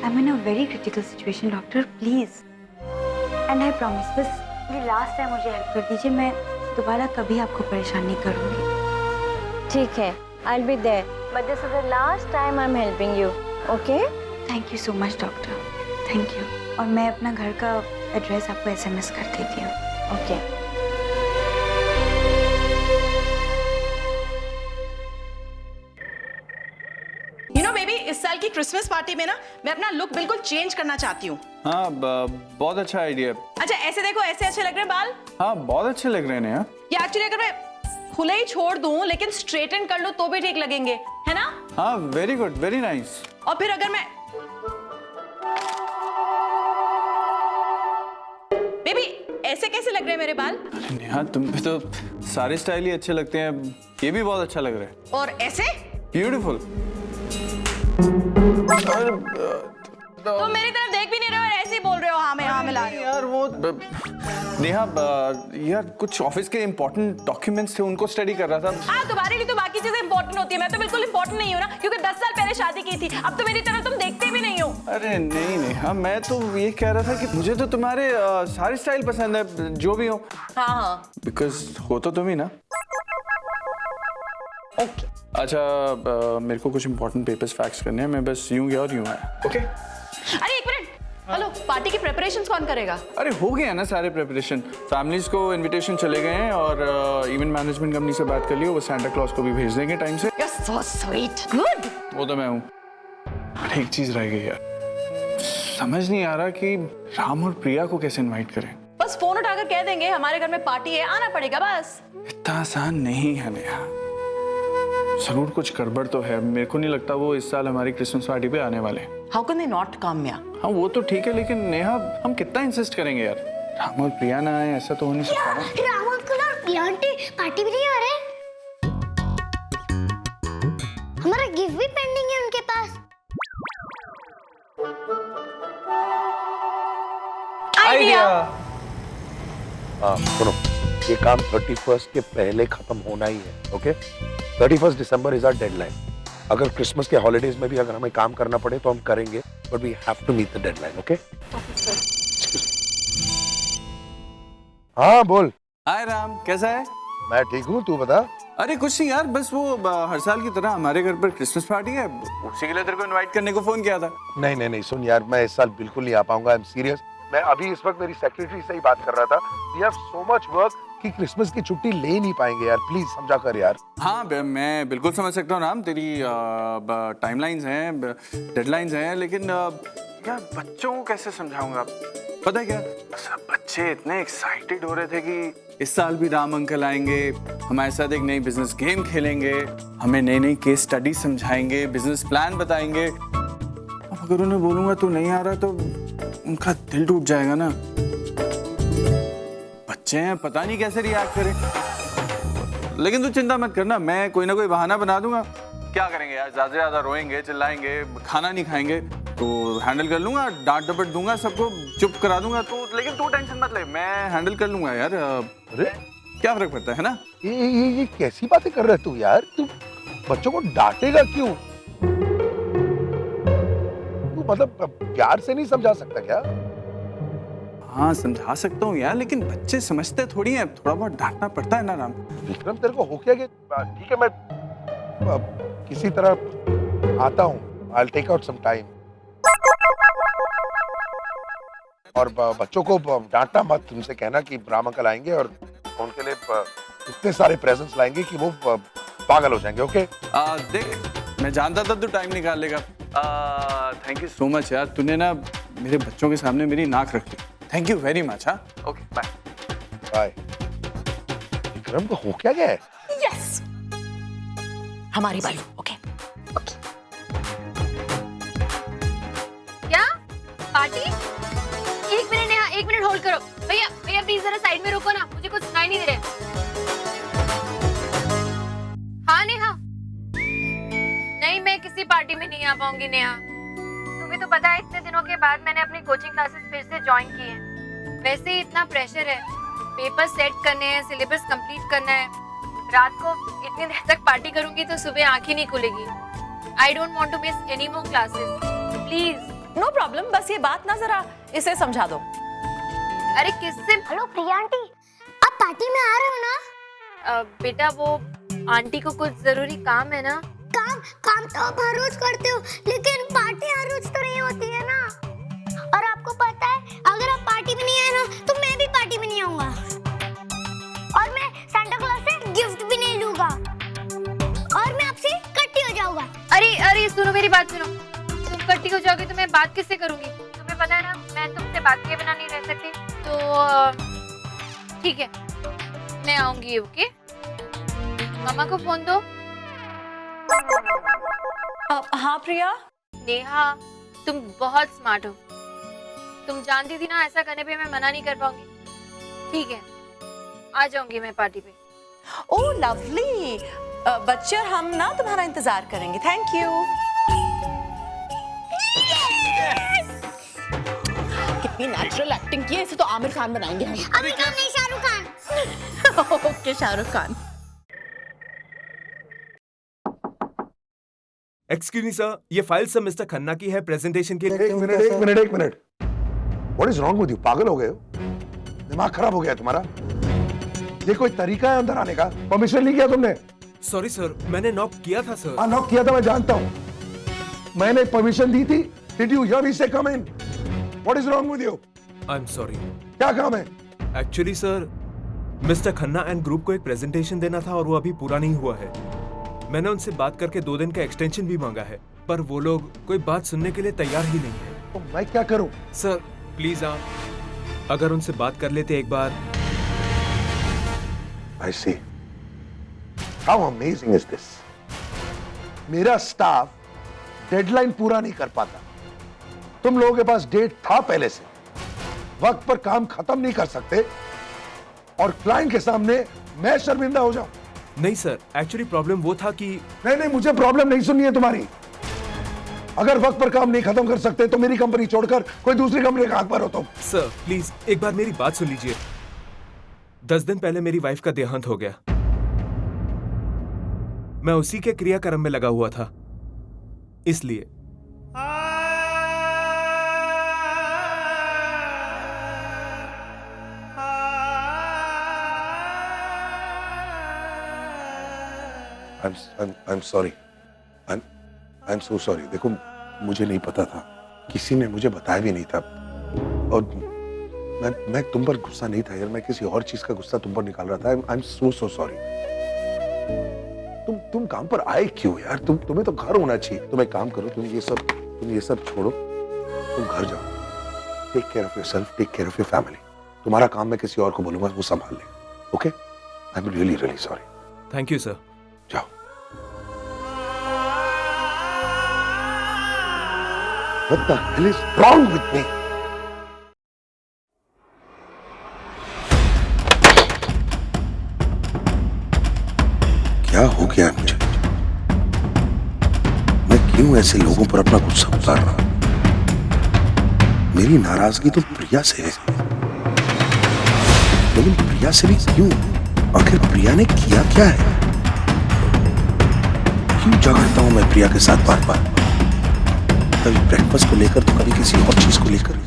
I am in a very critical situation doctor, please and I promise, बस ये लास्ट टाइम मुझे हेल्प कर दीजिए। मैं दोबारा कभी आपको परेशान नहीं करूँगी। ठीक है, I will be there, but this is the last time I am helping you, okay? Thank you so much doctor, thank you. और मैं अपना घर का एड्रेस आपको SMS कर देती हूँ। ओके। यू नो बेबी, इस साल की क्रिसमस पार्टी में ना मैं अपना लुक बिल्कुल चेंज करना चाहती हूँ। हाँ, बहुत अच्छा आइडिया। अच्छा ऐसे देखो, ऐसे अच्छे लग रहे हैं बाल। हाँ, बहुत अच्छे लग रहे हैं यार। या एक्चुअली अगर मैं खुले ही छोड़ दूं लेकिन स्ट्रेटन कर लूं तो भी ठीक लगेंगे, है ना? हाँ, वेरी गुड, वेरी नाइस। और फिर अगर मैं बेबी ऐसे कैसे लग रहे हैं मेरे बाल? अरे नेहा, तुम पे तो सारे स्टाइल ही अच्छे लगते हैं, ये भी बहुत अच्छा लग रहा है। और ऐसे ब्यूटीफुल। तो मेरी तरफ देख भी नहीं रहे हो और ऐसे ही बोल रहे हो हाँ मैं ला रही हूँ। यार वो नेहा, यार कुछ ऑफिस के इंपॉर्टेंट डॉक्यूमेंट्स थे, उनको स्टडी कर रहा था। हाँ, तुम्हारे लिए तो बाकी चीजें इंपॉर्टेंट होती है, मैं तो बिल्कुल इंपॉर्टेंट नहीं हूँ ना, क्योंकि 10 साल पहले शादी की थी। अब तो मेरी तरफ तुम देखते भी नहीं हो। अरे नहीं नेहा, मैं तो ये कह रहा था कि मुझे तो तुम्हारे सारे स्टाइल पसंद है, जो भी हो। हाँ, बिकॉज हो तो तुम ही ना। ओके। अच्छा, मेरे को कुछ इंपॉर्टेंट पेपर्स फैक्स करने हैं, मैं बस यूं गया और यूं आया। ओके? अरे एक मिनट, हेलो, पार्टी की प्रिपरेशंस कौन करेगा? अरे हो गया ना सारे प्रिपरेशन, फैमिलीज को इनविटेशन चले गए हैं और इवेंट मैनेजमेंट कंपनी से बात कर ली, वो सांता क्लॉज को भी भेज देंगे टाइम से। You're so sweet. Good. वो तो मैं हूँ। पर एक चीज रह गई यार, समझ नहीं आ रहा कि राम और प्रिया को कैसे इनवाइट करें। बस फोन उठाकर कह देंगे हमारे घर में पार्टी है, आना पड़ेगा बस। इतना आसान नहीं है नेहा, जरूर कुछ गड़बड़ तो है। मेरे को नहीं लगता वो इस साल हमारी क्रिसमस पार्टी पे आने वाले हैं। How can they not come here? हाँ वो तो ठीक है, लेकिन नेहा हम कितना इंसिस्ट करेंगे यार, राम और प्रिया ना आए ऐसा तो हो नहीं सकता ना। राम अंकल और प्रिया आंटी पार्टी भी नहीं आ रहे। हमारा गिफ्ट भी पेंडिंग है उनके पास। आइडिया। हाँ सुनो, ये काम 31st के पहले खत्म होना ही है, okay? 31st December is our deadline. अगर क्रिसमस के हॉलीडेज में भी अगर हमें काम करना पड़े तो हम करेंगे, but we have to meet the deadline, okay? हाँ बोल। हाय राम, कैसा है? मैं ठीक हूँ, तू बता। अरे कुछ नहीं यार, बस वो हर साल की तरह हमारे घर पर क्रिसमस पार्टी है, उसी के लिए तेरे को इनवाइट करने को फोन किया था। नहीं सुन यार, मैं इस साल बिल्कुल नहीं आ पाऊंगा, आई एम सीरियस। मैं अभी इस वक्त मेरी सेक्रेटरी से ही बात कर रहा था, we have so much work कि क्रिसमस की छुट्टी ले नहीं पाएंगे यार, प्लीज समझा कर यार। हाँ मैं बिल्कुल समझ सकता हूँ राम, तेरी टाइमलाइंस हैं, डेडलाइंस हैं, लेकिन यार बच्चों को कैसे समझाऊंगा? पता है क्या, सब बच्चे इतने एक्साइटेड हो रहे थे कि इस साल भी राम अंकल आएंगे, हमारे साथ एक नई बिजनेस गेम खेलेंगे, हमें नई नई केस स्टडी समझाएंगे, बिजनेस प्लान बताएंगे। अब अगर उन्हें बोलूंगा तू नहीं आ रहा तो उनका दिल टूट जाएगा ना। बच्चे हैं, पता नहीं कैसे रिएक्ट करें। लेकिन तू चिंता मत करना, मैं कोई ना कोई बहाना बना दूंगा। क्या करेंगे यार, ज्यादा से ज्यादा रोएंगे, चिल्लाएंगे, खाना नहीं खाएंगे, तो हैंडल कर लूंगा, डांट डपट दूंगा, सबको चुप करा दूंगा। तो लेकिन तू टेंशन मत ले, मैं हैंडल कर लूंगा यार। अरे क्या फर्क पड़ता है ना? ये कैसी बातें कर रहे तू यार? तू बच्चों को डांटेगा क्यों? तू मतलब प्यार से नहीं समझा सकता क्या? हाँ समझा सकता हूँ यार, लेकिन बच्चे समझते थोड़ी हैं, थोड़ा बहुत डांटना पड़ता है ना राम। विक्रम तेरे को हो क्या? ठीक है, मैं किसी तरह आता हूँ, I'll take out some time। और बच्चों को डांटना मत, तुमसे कहना कि राम अंकल आएंगे और उनके लिए इतने सारे प्रेजेंट्स लाएंगे कि वो पागल हो जाएंगे, ओके? देख मैं जानता था तू टाइम निकाल लेगा। थैंक यू सो मच यार, तूने ना मेरे बच्चों के सामने मेरी नाक रख ली। Thank you very much. हाँ ओके बाय बाय। विक्रम को हो क्या गया है? यस, हमारी बालू। Okay party? एक मिनट नेहा, एक मिनट होल्ड करो। भैया भैया प्लीज जरा साइड में रुको ना, मुझे कुछ सुनाई नहीं दे रहा है। हाँ नेहा, नहीं मैं किसी पार्टी में नहीं आ पाऊंगी नेहा। तुम्हें तो पता है इतने दिनों के बाद मैंने अपनी कोचिंग क्लासेस फिर से ज्वाइन की हैं। वैसे ही इतना प्रेशर है, पेपर सेट करने हैं, सिलेबस कंप्लीट करना है। रात को इतनी देर तक पार्टी करूंगी तो सुबह आंख ही नहीं खुलेगी। I don't want to miss any more classes. Please. No problem, बस ये बात ना जरा इसे समझा दो। अरे किससे? हेलो प्रिया आंटी, आप पार्टी में आ रहे हो ना? बेटा वो आंटी को कुछ जरूरी काम है ना। काम तो आप हर रोज करते हो, लेकिन पार्टी हर रोज तो नहीं होती है ना। और आपको पता है अगर आप पार्टी में नहीं आए ना तो मैं भी पार्टी में नहीं आऊंगा, और मैं सांता क्लॉज से गिफ्ट भी नहीं लूंगा, और मैं आपसे कट्टी हो जाऊंगा। अरे अरे सुनो मेरी बात सुनो, तुम कट्टी हो जाओगे तो मैं बात किससे करूंगी? तुम्हें पता है ना मैं तुमसे बात किए बिना नहीं रह सकती। तो ठीक है मैं आऊंगी। ओके मामा को फोन दो। हाँ प्रिया। नेहा तुम बहुत स्मार्ट हो, तुम जानती थी ना ऐसा करने पे मैं मना नहीं कर पाऊंगी। ठीक है आ जाऊंगी मैं पार्टी पे। ओह लवली, बच्चे और हम ना तुम्हारा इंतजार करेंगे। Thank you. कितनी नेचुरल एक्टिंग की है, इसे तो आमिर खान बनाएंगे हम। आमिर खान नहीं, Shahrukh Khan. Okay Shahrukh Khan. Excuse me sir, ये फाइल सब मिस्टर खन्ना की है प्रेजेंटेशन के लिए। एक minute. What is wrong with you? पागल हो गए हो? दिमाग खराब हो गया तुम्हारा? ये कोई तरीका है अंदर आने का? परमिशन नहीं किया तुमने? सॉरी सर, मैंने नॉक किया था सर। हाँ नॉक किया था, मैं जानता हूँ। मैंने परमिशन दी थी। Did you hear me say come in? What is wrong with you? I'm sorry. क्या काम है? Actually sir mister Khanna and group को एक प्रेजेंटेशन देना था और वो अभी पूरा नहीं हुआ है। मैंने उनसे बात करके 2 दिन का एक्सटेंशन भी मांगा है, पर वो लोग कोई बात सुनने के लिए तैयार ही नहीं है। तो मैं क्या करूं? सर प्लीज आप अगर उनसे बात कर लेते एक बार। I see. How amazing is this? मेरा स्टाफ डेडलाइन पूरा नहीं कर पाता। तुम लोगों के पास डेट था पहले से, वक्त पर काम खत्म नहीं कर सकते, और क्लाइंट के सामने मैं शर्मिंदा हो जाऊं। नहीं सर, एक्चुअली प्रॉब्लम वो था कि नहीं, मुझे प्रॉब्लम नहीं सुननी है तुम्हारी। अगर वक्त पर काम नहीं खत्म कर सकते तो मेरी कंपनी छोड़कर कोई दूसरी कंपनी का हाथ पर हो तुम। सर प्लीज एक बार मेरी बात सुन लीजिए। 10 दिन पहले मेरी वाइफ का देहांत हो गया। मैं उसी के क्रियाक्रम में लगा हुआ था, इसलिए I'm sorry. I'm so sorry. देखो मुझे नहीं पता था, किसी ने मुझे बताया भी नहीं था, और मैं तुम पर गुस्सा नहीं था यार, मैं किसी और चीज का गुस्सा तुम पर निकाल रहा था। I'm so sorry. तुम काम पर आए क्यों यार? तुम्हें तो घर होना चाहिए। तुम एक काम करो, तुम ये सब छोड़ो, तुम घर जाओ। Take care of yourself, take care of your family. तुम्हारा काम मैं किसी और को बोलूंगा, वो संभाल ले। Okay? I am really sorry. Thank you sir. जाओ। What the hell is wrong with me? क्या हो गया मुझे? मैं क्यों ऐसे लोगों पर अपना गुस्सा उतार रहा हूं? मेरी नाराजगी तो प्रिया से है, लेकिन प्रिया से भी क्यों? आखिर प्रिया ने किया क्या है? क्यों झगड़ता हूं मैं प्रिया के साथ बार-बार? कभी ब्रेकफास्ट को लेकर तो कभी किसी और चीज को लेकर।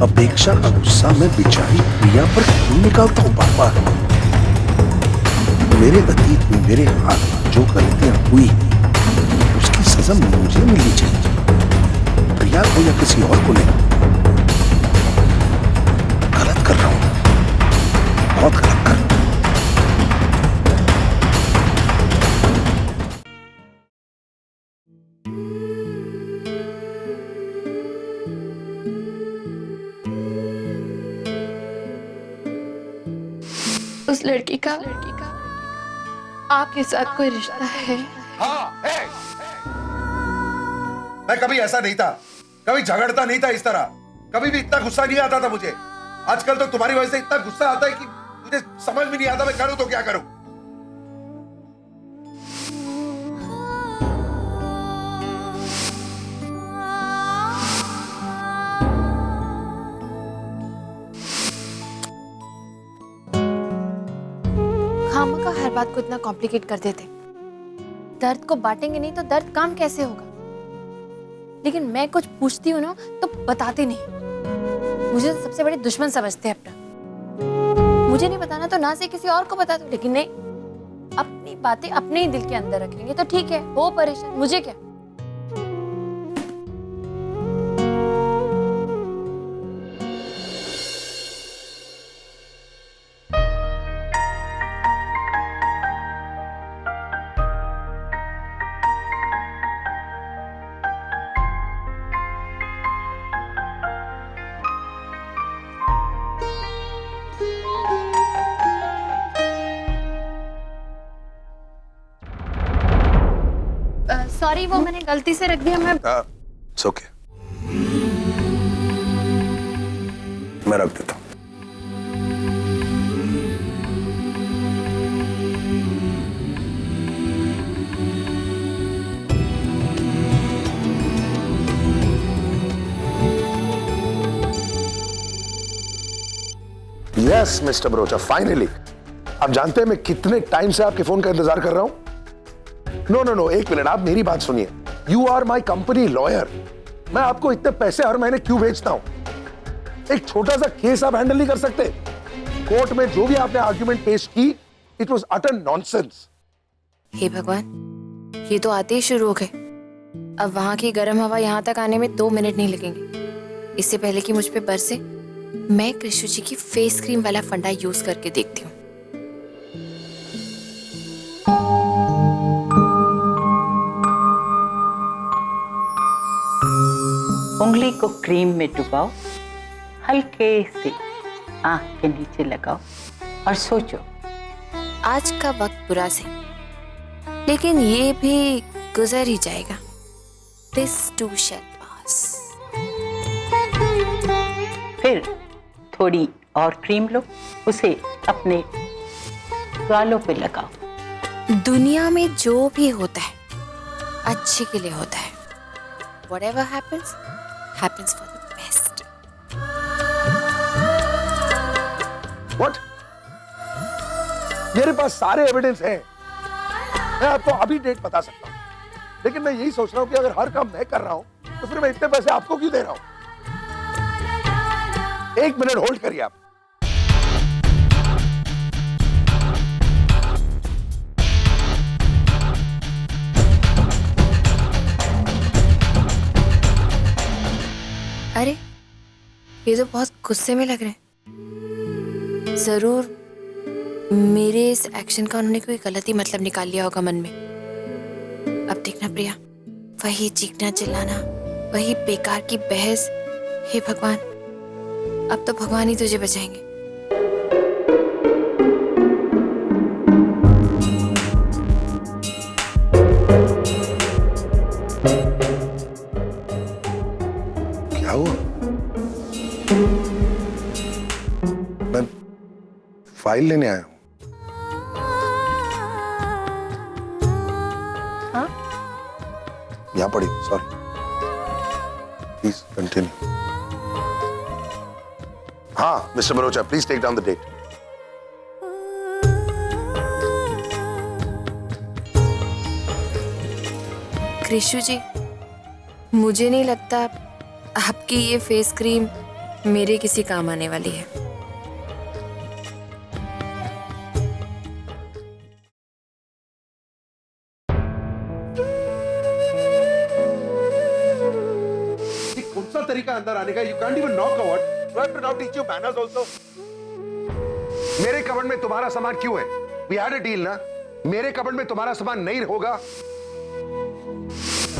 अपेक्षा का गुस्सा मैं बेचारी प्रिया पर क्यों निकालता हूं बार-बार? मेरे अतीत में मेरे हाथ जो गलतियां हुई उसकी सजा मुझे मिलनी चाहिए, प्रिया को या किसी और को नहीं। उस लड़की का आपके साथ कोई रिश्ता है? हाँ है। मैं कभी ऐसा नहीं था, कभी झगड़ता नहीं था इस तरह, कभी भी इतना गुस्सा नहीं आता था मुझे। आजकल तो तुम्हारी वजह से इतना गुस्सा आता है कि मुझे समझ में नहीं आता मैं करूं तो क्या करूं। खामा का हर बात को इतना कॉम्प्लिकेट कर देते। दर्द को बांटेंगे नहीं तो दर्द काम कैसे होगा? लेकिन मैं कुछ पूछती हूँ ना तो बताते नहीं। मुझे तो सबसे बड़े दुश्मन समझते हैं अपना। मुझे नहीं बताना तो ना से किसी और को बता दो, लेकिन नहीं, अपनी बातें अपने ही दिल के अंदर रखेंगे तो ठीक है, हो परेशान, मुझे क्या। सॉरी, वो मैंने गलती से रख दिया। मैं It's okay. मैं रख देता हूं। Yes mister Barocha, finally. आप जानते हैं मैं कितने टाइम से आपके फोन का इंतजार कर रहा हूं? नो, एक मिनट, आप मेरी बात सुनिए। You are my company lawyer. मैं आपको इतने पैसे हर महीने क्यों भेजता हूं? एक छोटा सा केस आप हैंडल नहीं कर सकते? कोर्ट में जो भी आपने आर्ग्यूमेंट पेश की, इट वॉज अटर नॉनसेंस। हे भगवान, ये तो आते ही शुरू हो गए। अब वहां की गर्म हवा यहाँ तक आने में 2 मिनट नहीं लगेंगे। इससे पहले कि मुझ पे बरसे, मैं कृष्ण जी की फेस क्रीम वाला फंडा यूज करके देखती हूँ। उंगली को क्रीम में डुबाओ, हल्के से आंख के नीचे लगाओ और सोचो। आज का वक्त बुरा से, लेकिन ये भी गुजर ही जाएगा। This too shall pass. फिर थोड़ी और क्रीम लो, उसे अपने गालों पे लगाओ। दुनिया में जो भी होता है अच्छे के लिए होता है। Whatever happens, happens for the best. What? मेरे पास सारे एविडेंस हैं। मैं आपको अभी डेट बता सकता हूं, लेकिन मैं यही सोच रहा हूं कि अगर हर काम मैं कर रहा हूं तो फिर मैं इतने पैसे आपको क्यों दे रहा हूं? 1 मिनट होल्ड करिए आप। अरे, ये तो बहुत गुस्से में लग रहे हैं। जरूर मेरे इस एक्शन का उन्होंने कोई गलत ही मतलब निकाल लिया होगा मन में। अब देखना प्रिया, वही चीखना चिल्लाना, वही बेकार की बहस। हे भगवान, अब तो भगवान ही तुझे बचाएंगे। क्या हुआ? मैं फाइल लेने आया हूं। हाँ? यहां पड़ी, सॉरी। Please continue. हाँ mister Barocha, please take down the date. Krishna ji, मुझे नहीं लगता आपकी ये फेस क्रीम मेरे किसी काम आने वाली है। कौन सा तरीका अंदर आने का? You can't even knock a what? Do I have to now teach you manners also? मेरे कबर्ड में तुम्हारा सामान क्यों है? We had a deal ना? मेरे कबर्ड में तुम्हारा सामान नहीं होगा।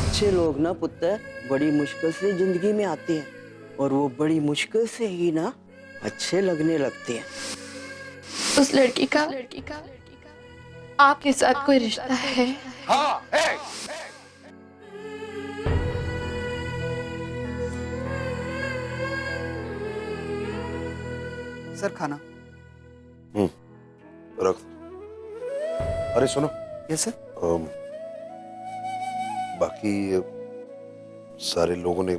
अच्छे लोग ना पुत्र बड़ी मुश्किल से जिंदगी में आते हैं और वो बड़ी मुश्किल से ही ना अच्छे लगने लगते हैं। उस लड़की का आपके साथ कोई रिश्ता है? हाँ है। सर खाना। रख। अरे सुनो। Yes sir. बाकी सारे लोगों ने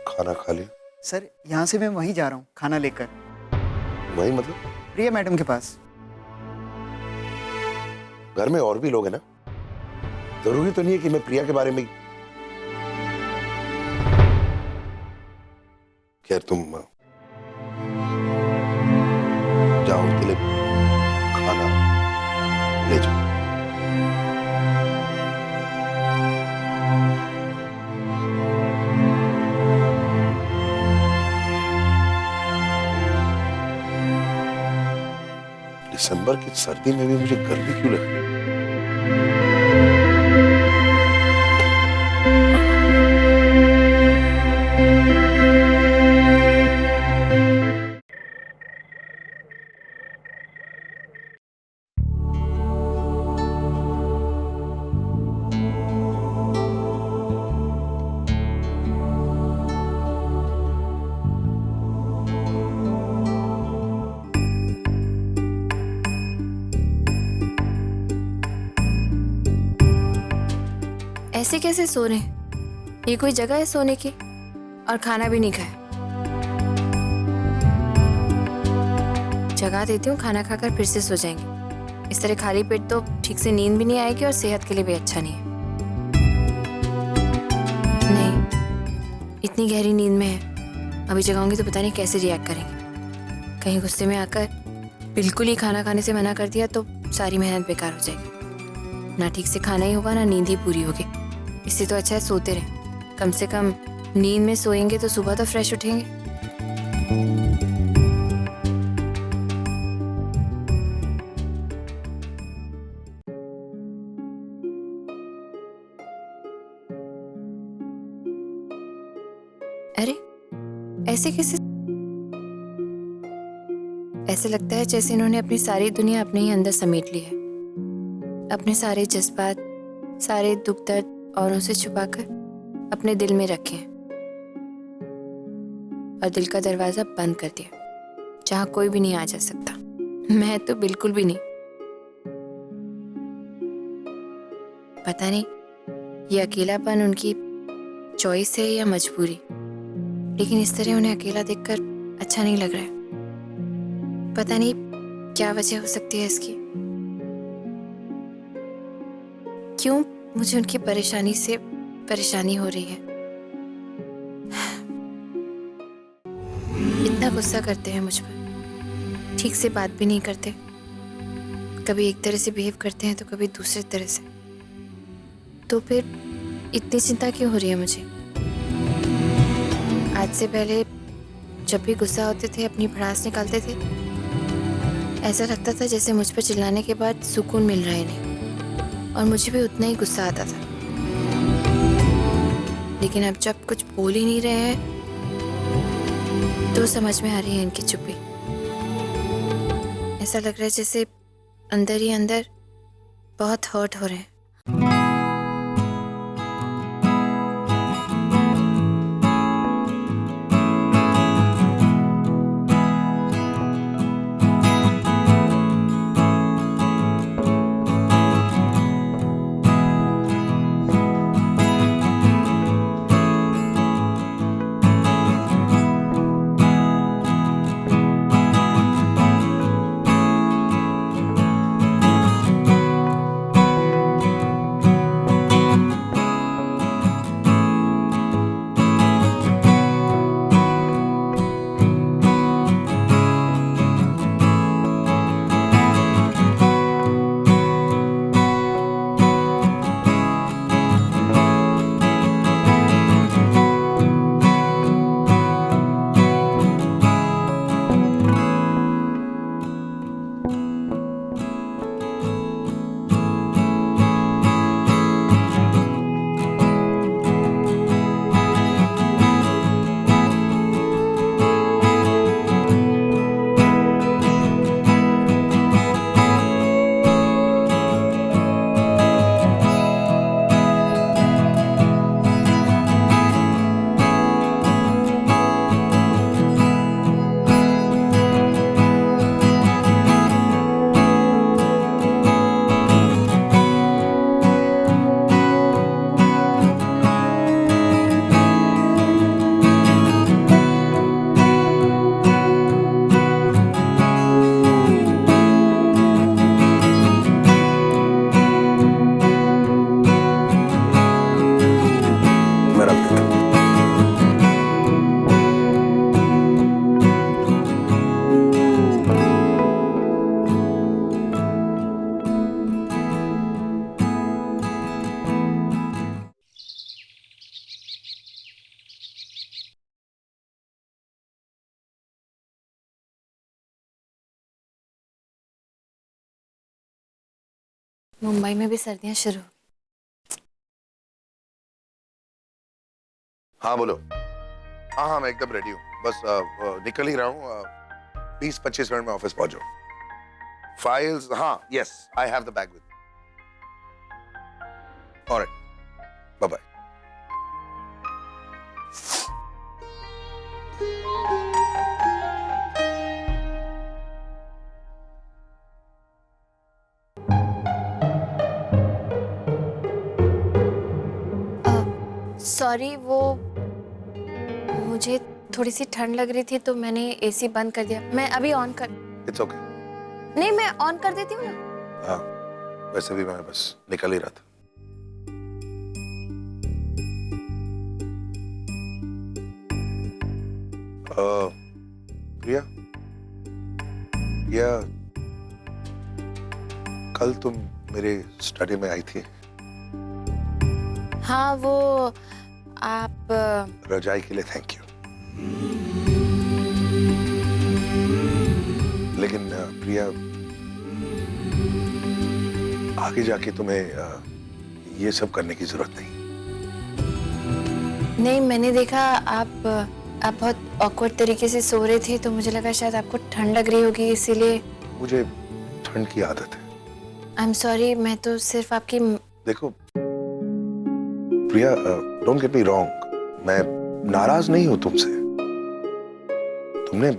खाना खा लिया? सर यहाँ से मैं वहीं जा रहा हूँ खाना लेकर। वहीं मतलब? प्रिया मैडम के पास। घर में और भी लोग हैं ना, जरूरी तो नहीं है कि मैं प्रिया के बारे में। खैर तुम जाओ, उनके लिए खाना ले जाओ। दिसंबर की सर्दी में भी मुझे गर्मी क्यों लगती है? ऐसे कैसे सो रहे हैं? ये कोई जगह है सोने की? और खाना भी नहीं खाया। जगा देती हूँ, खाना खाकर फिर से सो जाएंगे। इस तरह खाली पेट तो ठीक से नींद भी नहीं आएगी और सेहत के लिए भी अच्छा नहीं है। नहीं, इतनी गहरी नींद में है, अभी जगाऊंगी तो पता नहीं कैसे रिएक्ट करेंगे। कहीं गुस्से में आकर बिल्कुल ही खाना खाने से मना कर दिया तो सारी मेहनत बेकार हो जाएगी। ना ठीक से खाना ही होगा, ना नींद ही पूरी होगी। इससे तो अच्छा है सोते रहें। कम से कम नींद में सोएंगे तो सुबह तो फ्रेश उठेंगे। अरे ऐसे कैसे? ऐसे लगता है जैसे इन्होंने अपनी सारी दुनिया अपने ही अंदर समेट ली है। अपने सारे जज्बात, सारे दुख दर्द औरों से छुपाकर अपने दिल में रखे हैं और दिल का दरवाजा बंद कर दिया, जहां कोई भी नहीं आ जा सकता। मैं तो बिल्कुल भी नहीं। पता नहीं ये अकेलापन उनकी चॉइस है या मजबूरी, लेकिन इस तरह उन्हें अकेला देखकर अच्छा नहीं लग रहा है। पता नहीं क्या वजह हो सकती है इसकी। क्यों मुझे उनकी परेशानी से परेशानी हो रही है? इतना गुस्सा करते हैं मुझ पर, ठीक से बात भी नहीं करते। कभी एक तरह से बिहेव करते हैं तो कभी दूसरे तरह से। तो फिर इतनी चिंता क्यों हो रही है मुझे? आज से पहले जब भी गुस्सा होते थे अपनी भड़ास निकालते थे, ऐसा लगता था जैसे मुझ पर चिल्लाने के बाद सुकून मिल रहा है इन्हें, और मुझे भी उतना ही गुस्सा आता था। लेकिन अब जब कुछ बोल ही नहीं रहे हैं तो समझ में आ रही है इनकी चुप्पी। ऐसा लग रहा है जैसे अंदर ही अंदर बहुत हर्ट हो रहे हैं। मुंबई में भी सर्दियां शुरू। हाँ बोलो। हाँ हाँ मैं एकदम रेडी हूँ, बस निकल ही रहा हूँ। 20-25 मिनट में ऑफिस पहुंच जाऊँ। फाइल्स, हाँ yes I have the bag with. Alright, bye bye. Sorry, वो मुझे थोड़ी सी ठंड लग रही थी तो मैंने एसी बंद कर दिया। मैं अभी ऑन कर। It's okay. नहीं, मैं ऑन कर देती हूँ ना। हाँ वैसे भी मैं बस निकल ही रहा था। प्रिया, प्रिया, कल तुम मेरे स्टडी में आई थी। हाँ वो आप रजाई के लिए थैंक यू। लेकिन प्रिया, आगे जाके तुम्हें ये सब करने की जरूरत नहीं। नहीं, मैंने देखा आप बहुत ऑकवर्ड तरीके से सो रहे थे तो मुझे लगा शायद आपको ठंड लग रही होगी, इसीलिए। मुझे ठंड की आदत है। आई एम सॉरी, मैं तो सिर्फ आपकी। देखो प्रिया, डोंट गेट मी रॉन्ग, मैं नाराज नहीं हूं तुमसे। तुमने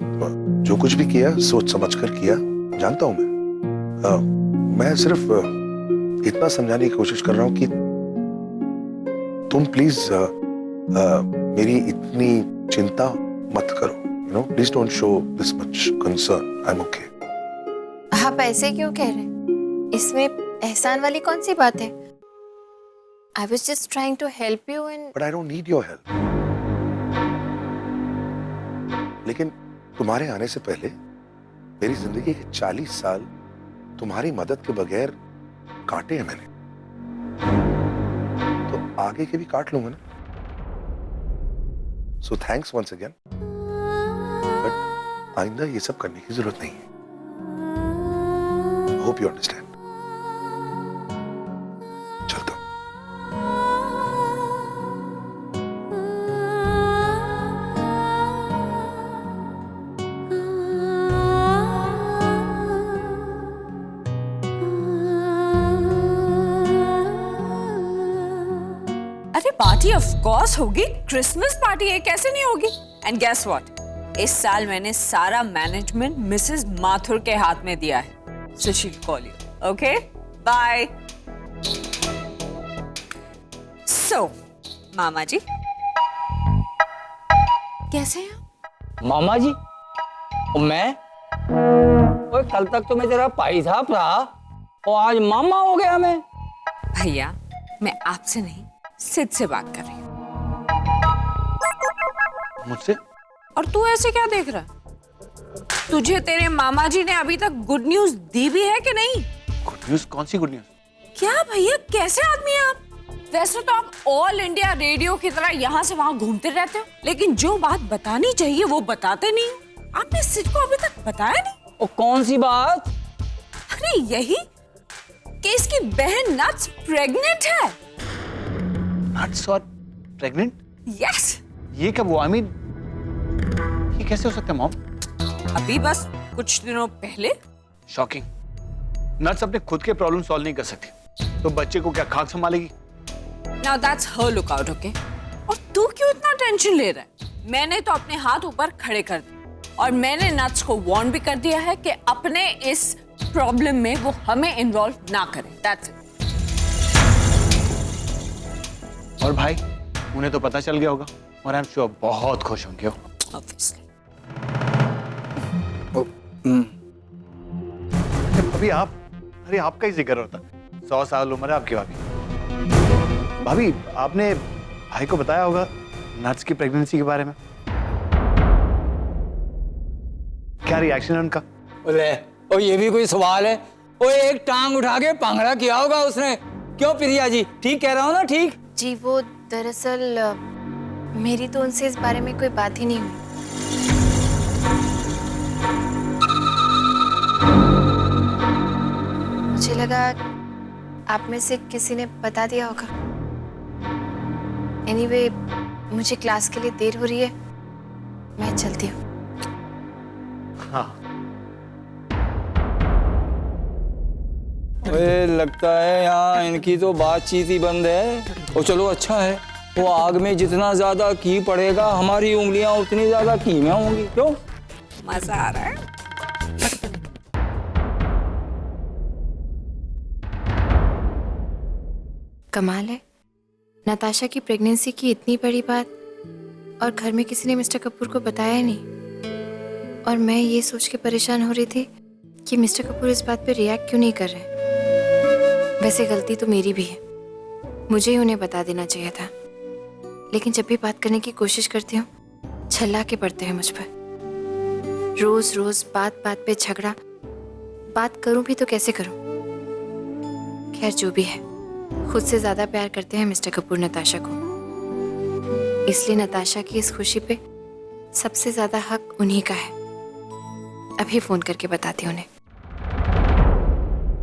जो कुछ भी किया सोच समझ कर किया, जानता हूं मैं सिर्फ इतना समझाने की कोशिश कर रहा हूं कि तुम प्लीज मेरी इतनी चिंता मत करो। You know, please don't show this much concern. I am okay. आप ऐसे क्यों कह रहे हैं? इसमें एहसान वाली कौन सी बात है? I was just trying to help you and... But I don't need your help. लेकिन तुम्हारे आने से पहले मेरी जिंदगी के 40 साल तुम्हारी मदद के बगैर काटे हैं मैंने, तो आगे के भी काट लूंगा ना। So thanks once again. But आइंदा ये सब करने की जरूरत नहीं है। Hope you understand. चलता हूं। अरे पार्टी ऑफ कोर्स होगी, क्रिसमस पार्टी है, कैसे नहीं होगी। एंड गेस व्हाट, इस साल मैंने सारा मैनेजमेंट मिसेस माथुर के हाथ में दिया है। So she will call you. Okay, bye. So मामा जी कैसे हैं? मामा जी और मैं, और कल तक तो मैं तेरा भाई साहब रहा और आज मामा हो गया मैं। भैया, मैं आपसे नहीं सिद्ध से बात कर रही हूँ। मुझसे? और तू ऐसे क्या देख रहा है? तुझे तेरे मामा जी ने अभी तक गुड न्यूज दी भी है कि नहीं? Good news? कौन सी गुड न्यूज? क्या भैया, कैसे आदमी है आप? वैसे तो आप ऑल इंडिया रेडियो की तरह यहाँ से वहाँ घूमते रहते हो, लेकिन जो बात बतानी चाहिए वो बताते नहीं। आपने सिद्ध को अभी तक बताया नहीं। और कौन सी बात? अरे यही कि इसकी बहन नट्स प्रेग्नेंट है। नट्स और प्रेग्नेंट? यस। ये कब हुआ? आई मीन ये कैसे हो सकता है मॉम? अभी बस कुछ दिनों पहले। शॉकिंग। नट्स अपने खुद के प्रॉब्लम सॉल्व नहीं कर सकती तो बच्चे को क्या खाक संभालेगी? Now that's her lookout, okay? और तू क्यों इतना टेंशन ले रहा है? मैंने तो अपने हाथ ऊपर खड़े कर दिए और मैंने नट्स को वार्न भी कर दिया है कि अपने इस प्रॉब्लम में वो हमें इन्वॉल्व ना करे। That's it. और भाई, उन्हें तो पता चल गया होगा और आई एम श्योर बहुत खुश होंगे। Obviously. अभी आप, अरे आपका ही जिक्र होता। 100 साल उम्र है आपकी भाभी। भाभी, आपने भाई को बताया होगा नट्स की प्रेगनेंसी के बारे में? क्या रिएक्शन है उनका? बोले, और ये भी कोई सवाल है? वो एक टांग उठा के पंगड़ा किया होगा उसने। क्यों प्रिया जी, ठीक कह रहा हूँ ना? ठीक जी, वो दरअसल मेरी तो उनसे इस बारे में कोई बात ही नहीं हुई। मुझे लगा आप में से किसी ने बता दिया होगा। एनीवे, मुझे क्लास के लिए देर हो रही है, मैं चलती हूँ। हाँ। अरे लगता है यहाँ इनकी तो बातचीत ही बंद है। और चलो अच्छा है, वो आग में जितना ज्यादा घी पड़ेगा हमारी उंगलियां उतनी ज्यादा घी में होंगी। क्यों? मजा आ रहा है। कमाल है, नताशा की प्रेगनेंसी की इतनी बड़ी बात और घर में किसी ने मिस्टर कपूर को बताया ही नहीं। और मैं ये सोच के परेशान हो रही थी कि मिस्टर कपूर इस बात पे रिएक्ट क्यों नहीं कर रहे। वैसे गलती तो मेरी भी है, मुझे ही उन्हें बता देना चाहिए था। लेकिन जब भी बात करने की कोशिश करती हूँ, छल्ला के पड़ते हैं मुझ पर। रोज रोज बात बात पे झगड़ा। बात करूं भी तो कैसे करूं? खैर जो भी है, खुद से ज्यादा प्यार करते हैं मिस्टर कपूर नताशा को, इसलिए नताशा की इस खुशी पे सबसे ज्यादा हक उन्हीं का है। अभी फोन करके बताती हूँ उन्हें।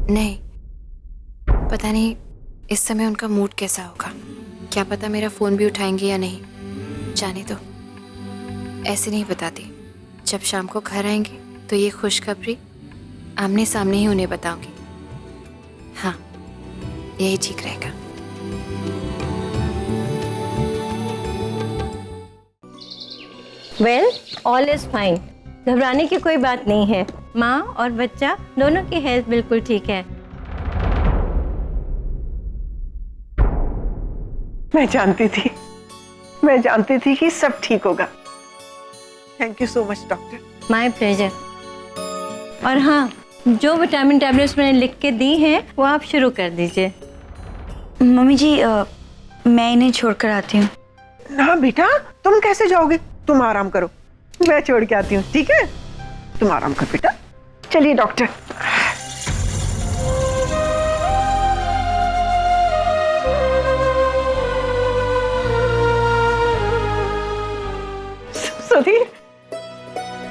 नहीं, पता नहीं इस समय उनका मूड कैसा होगा। क्या पता मेरा फोन भी उठाएंगे या नहीं। जाने दो, ऐसे नहीं बताती। जब शाम को घर आएंगे तो ये खुशखबरी आमने सामने ही उन्हें बताऊंगी। हाँ, यही ठीक रहेगा। Well, all is fine. घबराने की कोई बात नहीं है। माँ और बच्चा दोनों की हेल्थ बिल्कुल ठीक है। मैं जानती थी कि सब ठीक होगा। Thank you so much doctor. My pleasure. और हाँ, जो विटामिन टैबलेट्स मैंने लिख के दी हैं वो आप शुरू कर दीजिए। मम्मी जी, मैं इन्हें छोड़कर आती हूँ। ना बेटा, तुम कैसे जाओगे? तुम आराम करो, मैं छोड़ के आती हूँ। ठीक है, तुम आराम कर बेटा। चलिए डॉक्टर। सुधीर,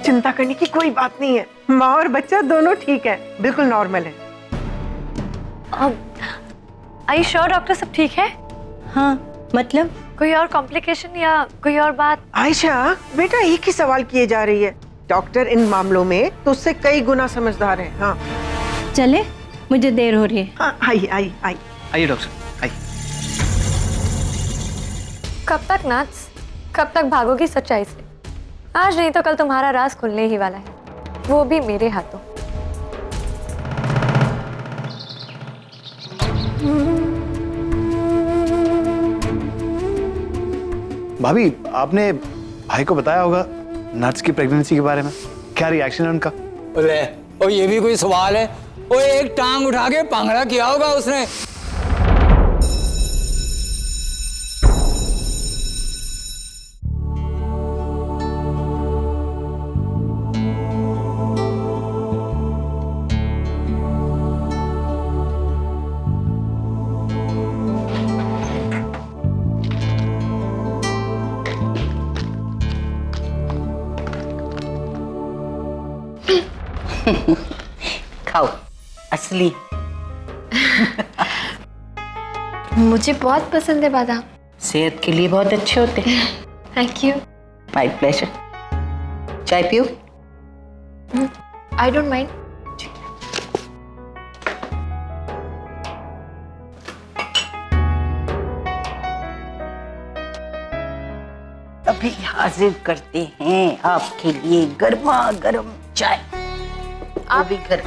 चिंता करने की कोई बात नहीं है। माँ और बच्चा दोनों ठीक है, बिल्कुल नॉर्मल है। आई श्योर डॉक्टर, सब ठीक है? हाँ, मतलब कोई और कॉम्प्लिकेशन या कोई और बात? आयशा बेटा, एक ही सवाल किए जा रही है। डॉक्टर इन मामलों में तो उससे कई गुना समझदार है। हाँ चले, मुझे देर हो रही है। हाँ, आई आई आई आइए डॉक्टर, आइए। कब तक नाच, कब तक भागोगी सच्चाई से? आज नहीं तो कल तुम्हारा राज खुलने ही वाला है, वो भी मेरे हाथों। भाभी, आपने भाई को बताया होगा नट्स की प्रेगनेंसी के बारे में? क्या रिएक्शन है उनका? अरे, और ये भी कोई सवाल है? वो एक टांग उठा के पांगड़ा किया होगा उसने। खाओ, असली। मुझे बहुत पसंद है बादाम। सेहत के लिए बहुत अच्छे होते हैं। Thank you. My pleasure. चाय पियो? I don't mind. अभी हाजिर करते हैं आपके लिए गर्मा गर्म चाय। आप भी घर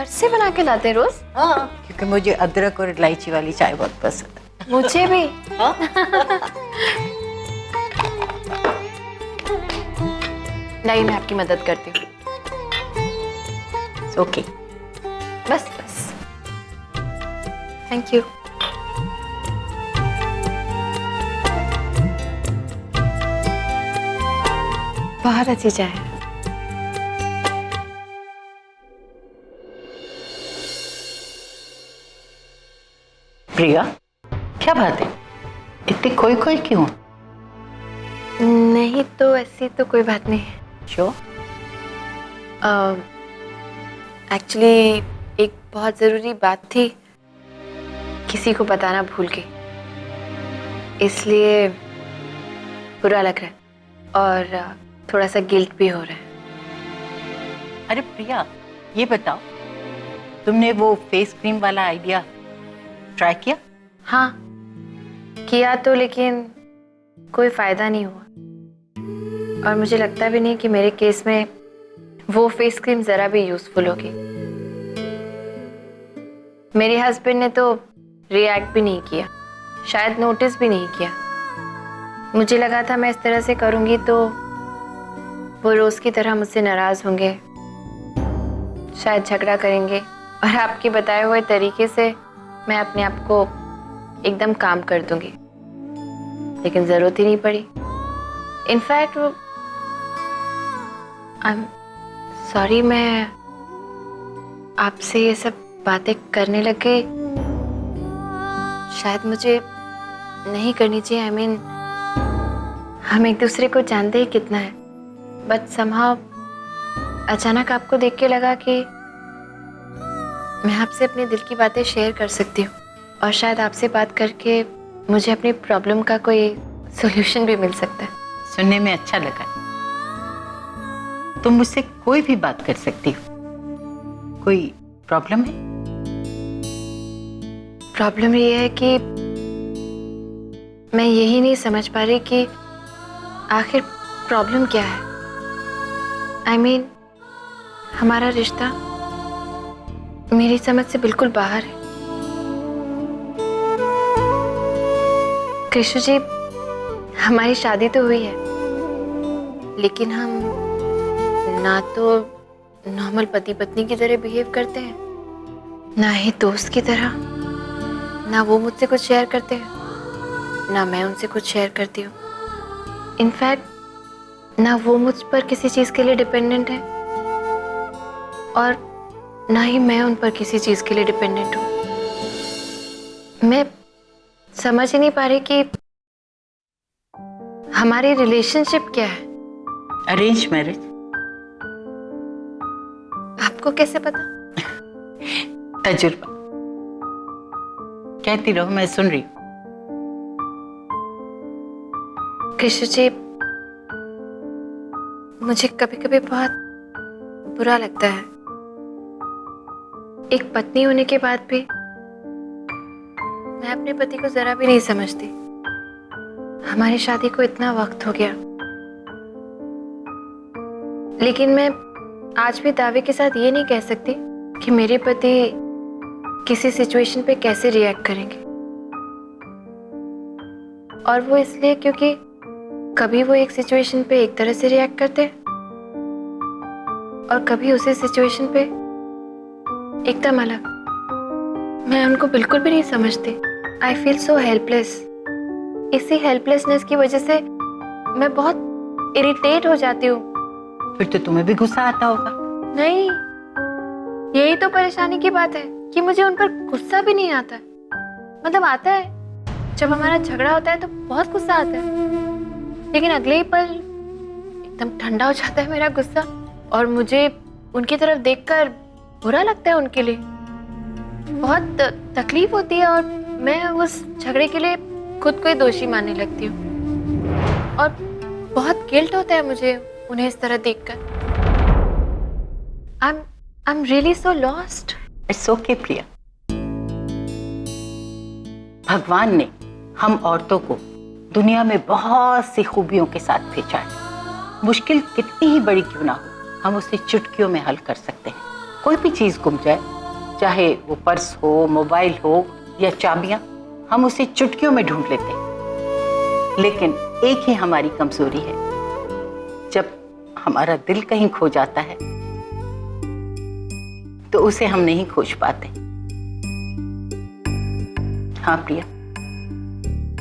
से बना के लाते रोज? हाँ, क्योंकि मुझे अदरक और इलायची वाली चाय बहुत पसंद है। मुझे भी। नहीं, मैं आपकी मदद करती हूँ। ओके, बस बस। Thank you. बहुत अच्छी चाय है। प्रिया, क्या बात है? इतनी खोई खोई क्यों? नहीं तो ऐसी तो कोई बात नहीं है। क्यों? एक्चुअली एक बहुत ज़रूरी बात थी किसी को बताना भूल गई, इसलिए बुरा लग रहा है और थोड़ा सा गिल्ट भी हो रहा है। अरे प्रिया, ये बताओ, तुमने वो फेस क्रीम वाला आइडिया ट्राई किया? हाँ किया तो, लेकिन कोई फायदा नहीं हुआ और मुझे लगता भी नहीं कि मेरे केस में वो फेस क्रीम जरा भी यूजफुल होगी। मेरे हस्बैंड ने तो रिएक्ट भी नहीं किया, शायद नोटिस भी नहीं किया। मुझे लगा था मैं इस तरह से करूंगी तो वो रोज की तरह मुझसे नाराज होंगे, शायद झगड़ा करेंगे और आपके बताए हुए तरीके से मैं अपने आप को एकदम काम कर दूंगी, लेकिन जरूरत ही नहीं पड़ी। इनफैक्ट वो आई एम सॉरी, मैं आपसे ये सब बातें करने लग गई, शायद मुझे नहीं करनी चाहिए। आई मीन हम एक दूसरे को जानते ही कितना है, बट समहाउ अचानक आपको देख के लगा कि मैं आपसे अपने दिल की बातें शेयर कर सकती हूँ और शायद आपसे बात करके मुझे अपनी प्रॉब्लम का कोई सॉल्यूशन भी मिल सकता है। सुनने में अच्छा लगा। तुम मुझसे कोई भी बात कर सकती हो। कोई प्रॉब्लम है? प्रॉब्लम ये है कि मैं यही नहीं समझ पा रही कि आखिर प्रॉब्लम क्या है। आई मीन हमारा रिश्ता मेरी समझ से बिल्कुल बाहर है। कृष्ण जी, हमारी शादी तो हुई है, लेकिन हम ना तो नॉर्मल पति पत्नी की तरह बिहेव करते हैं, ना ही दोस्त की तरह। ना वो मुझसे कुछ शेयर करते हैं, ना मैं उनसे कुछ शेयर करती हूँ। इनफैक्ट ना वो मुझ पर किसी चीज़ के लिए डिपेंडेंट है और ना ही मैं उन पर किसी चीज़ के लिए डिपेंडेंट हूँ। मैं समझ ही नहीं पा रही कि हमारी रिलेशनशिप क्या है। Arrange marriage? आपको कैसे पता? तजुर्बा। कहती रहो, मैं सुन रही हूँ। कृष्ण जी, मुझे कभी कभी बहुत बुरा लगता है, एक पत्नी होने के बाद भी मैं अपने पति को जरा भी नहीं समझती। हमारी शादी को इतना वक्त हो गया, लेकिन मैं आज भी दावे के साथ ये नहीं कह सकती कि मेरे पति किसी सिचुएशन पे कैसे रिएक्ट करेंगे। और वो इसलिए क्योंकि कभी वो एक सिचुएशन पे एक तरह से रिएक्ट करते हैं और कभी उसी सिचुएशन पे एकदम अलग। मैं उनको बिल्कुल भी नहीं समझती। I feel so helpless. इसी हेल्पलेसनेस की वजह से मैं बहुत इरिटेट हो जाती हूँ। फिर तो तुम्हें भी गुस्सा आता होगा। नहीं, यही तो परेशानी की बात है कि मुझे उन पर गुस्सा भी नहीं आता। मतलब आता है, जब हमारा झगड़ा होता है तो बहुत गुस्सा आता है, लेकिन अगले ही पल एकदम ठंडा हो जाता है मेरा गुस्सा और मुझे उनकी तरफ देखकर बुरा लगता है। उनके लिए बहुत तकलीफ होती है और मैं उस झगड़े के लिए खुद को ही दोषी मानने लगती हूँ और बहुत गिल्ट होता है मुझे उन्हें इस तरह देखकर। I'm really so lost. It's okay, प्रिया। भगवान ने हम औरतों को दुनिया में बहुत सी खूबियों के साथ भेजा है। मुश्किल कितनी ही बड़ी क्यों ना हो, हम उसे चुटकियों में हल कर सकते हैं। कोई भी चीज गुम जाए, चाहे वो पर्स हो, मोबाइल हो या चाबियां, हम उसे चुटकियों में ढूंढ लेते हैं। लेकिन एक ही हमारी कमजोरी है, जब हमारा दिल कहीं खो जाता है तो उसे हम नहीं खोज पाते। हाँ प्रिया,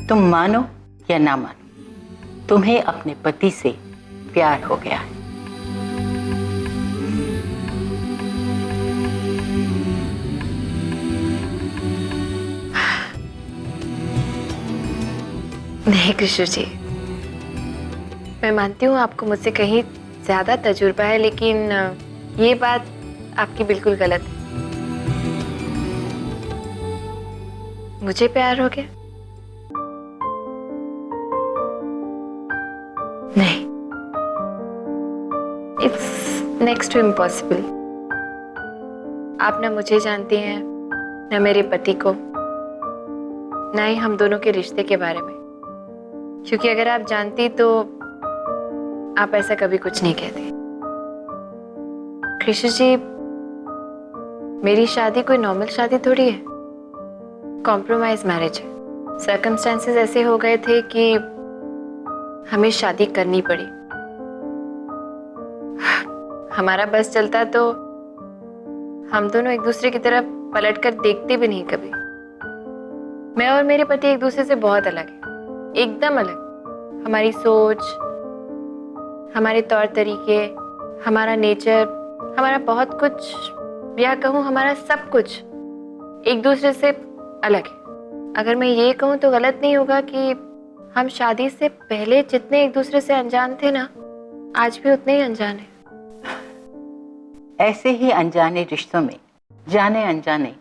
तुम मानो या ना मानो, तुम्हें अपने पति से प्यार हो गया है। नहीं कृष्ण जी, मैं मानती हूँ आपको मुझसे कहीं ज्यादा तजुर्बा है, लेकिन ये बात आपकी बिल्कुल गलत है। मुझे प्यार हो गया? नहीं, इट्स नेक्स्ट टू इम्पॉसिबल। आप ना मुझे जानती हैं, ना मेरे पति को, ना ही हम दोनों के रिश्ते के बारे में। क्योंकि अगर आप जानती तो आप ऐसा कभी कुछ नहीं कहती। कृष्ण जी, मेरी शादी कोई नॉर्मल शादी थोड़ी है, कॉम्प्रोमाइज मैरिज है। सर्कमस्टेंसेस ऐसे हो गए थे कि हमें शादी करनी पड़ी। हमारा बस चलता तो हम दोनों एक दूसरे की तरफ पलटकर देखते भी नहीं कभी। मैं और मेरे पति एक दूसरे से बहुत अलग हैं, एकदम अलग। हमारी सोच, हमारे तौर तरीके, हमारा नेचर, हमारा बहुत कुछ, या कहूँ हमारा सब कुछ एक दूसरे से अलग है। अगर मैं ये कहूँ तो गलत नहीं होगा कि हम शादी से पहले जितने एक दूसरे से अनजान थे ना, आज भी उतने ही अनजान हैं। ऐसे ही अनजाने रिश्तों में जाने अनजाने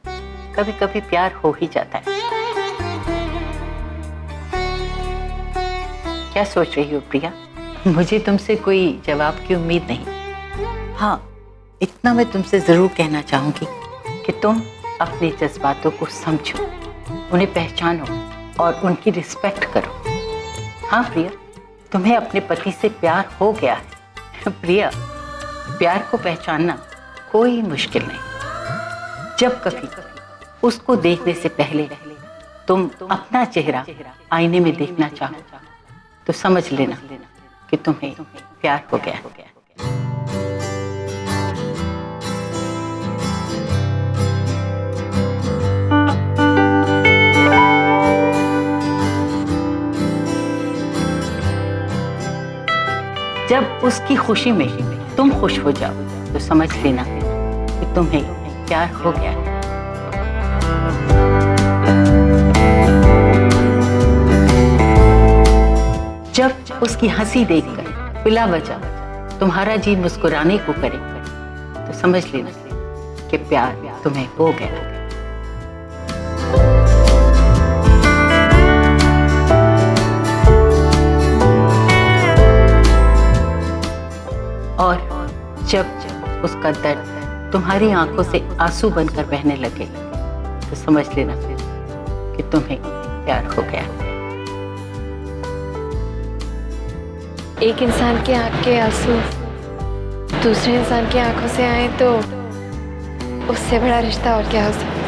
कभी कभी प्यार हो ही जाता है। क्या सोच रही हो प्रिया? मुझे तुमसे कोई जवाब की उम्मीद नहीं। हाँ, इतना मैं तुमसे जरूर कहना चाहूंगी कि तुम अपने जज्बातों को समझो, उन्हें पहचानो और उनकी रिस्पेक्ट करो। हाँ प्रिया, तुम्हें अपने पति से प्यार हो गया है। प्रिया, प्यार को पहचानना कोई मुश्किल नहीं। जब कभी उसको देखने से पहले तुम अपना चेहरा आईने में देखना चाहो तो समझ लेना कि तुम्हें प्यार हो गया। जब उसकी खुशी में तुम खुश हो जाओ तो समझ लेना कि तुम्हें प्यार हो गया है। जब उसकी हंसी देखकर बिला वजह तुम्हारा जी मुस्कुराने को करे तो समझ लेना कि प्यार तुम्हें हो गया। और जब उसका दर्द तुम्हारी आंखों से आंसू बनकर बहने लगे तो समझ लेना कि तुम्हें प्यार हो गया। एक इंसान की आंख के आंसू दूसरे इंसान की आंखों से आए तो उससे बड़ा रिश्ता और क्या हो सकता है।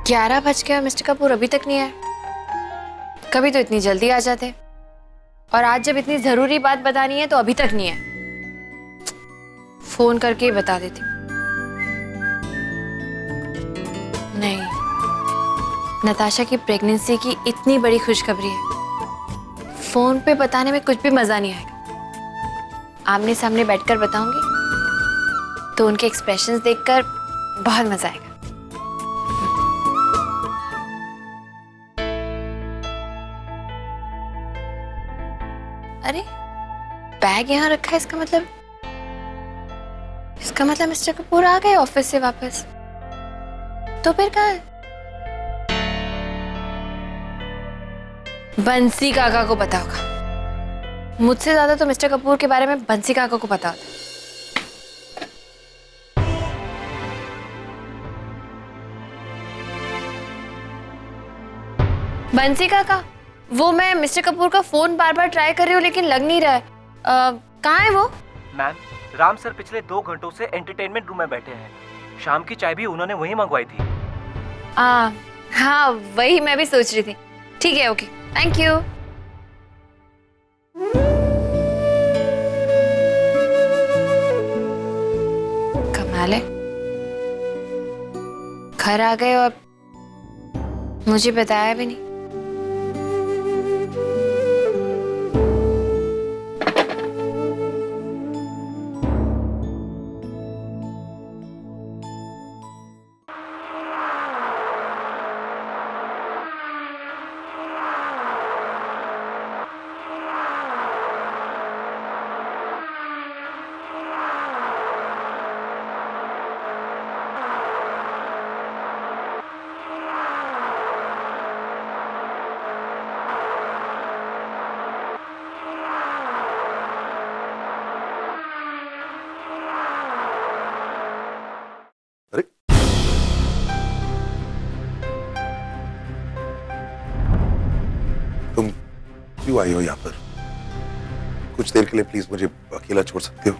ग्यारह बज गए और मिस्टर कपूर अभी तक नहीं आए। कभी तो इतनी जल्दी आ जाते, और आज जब इतनी जरूरी बात बतानी है तो अभी तक नहीं है। फोन करके ही बता देती। नहीं, नताशा की प्रेगनेंसी की इतनी बड़ी खुशखबरी है, फोन पे बताने में कुछ भी मजा नहीं आएगा। आमने सामने बैठकर बताऊंगी तो उनके एक्सप्रेशंस देखकर बहुत मजा आएगा। अरे, बैग यहाँ रखा है, इसका मतलब मिस्टर कपूर आ गए ऑफिस से वापस। तो फिर कहाँ है? बंसी काका को पता होगा। मुझसे ज्यादा तो मिस्टर कपूर के बारे में बंसी काका को पता होता। बंसी काका, वो मैं मिस्टर कपूर का फोन बार बार ट्राई कर रही हूँ लेकिन लग नहीं रहा है। कहाँ है वो? मैम, राम सर पिछले 2 घंटों से एंटरटेनमेंट रूम में बैठे हैं। शाम की चाय भी उन्होंने वहीं मंगवाई थी। हाँ, वही मैं भी सोच रही थी। ठीक है, ओके, थैंक यू। कमाल है, घर आ गए और मुझे बताया भी नहीं। क्यों आई हो यहाँ पर? कुछ देर के लिए प्लीज मुझे अकेला छोड़ सकते हो?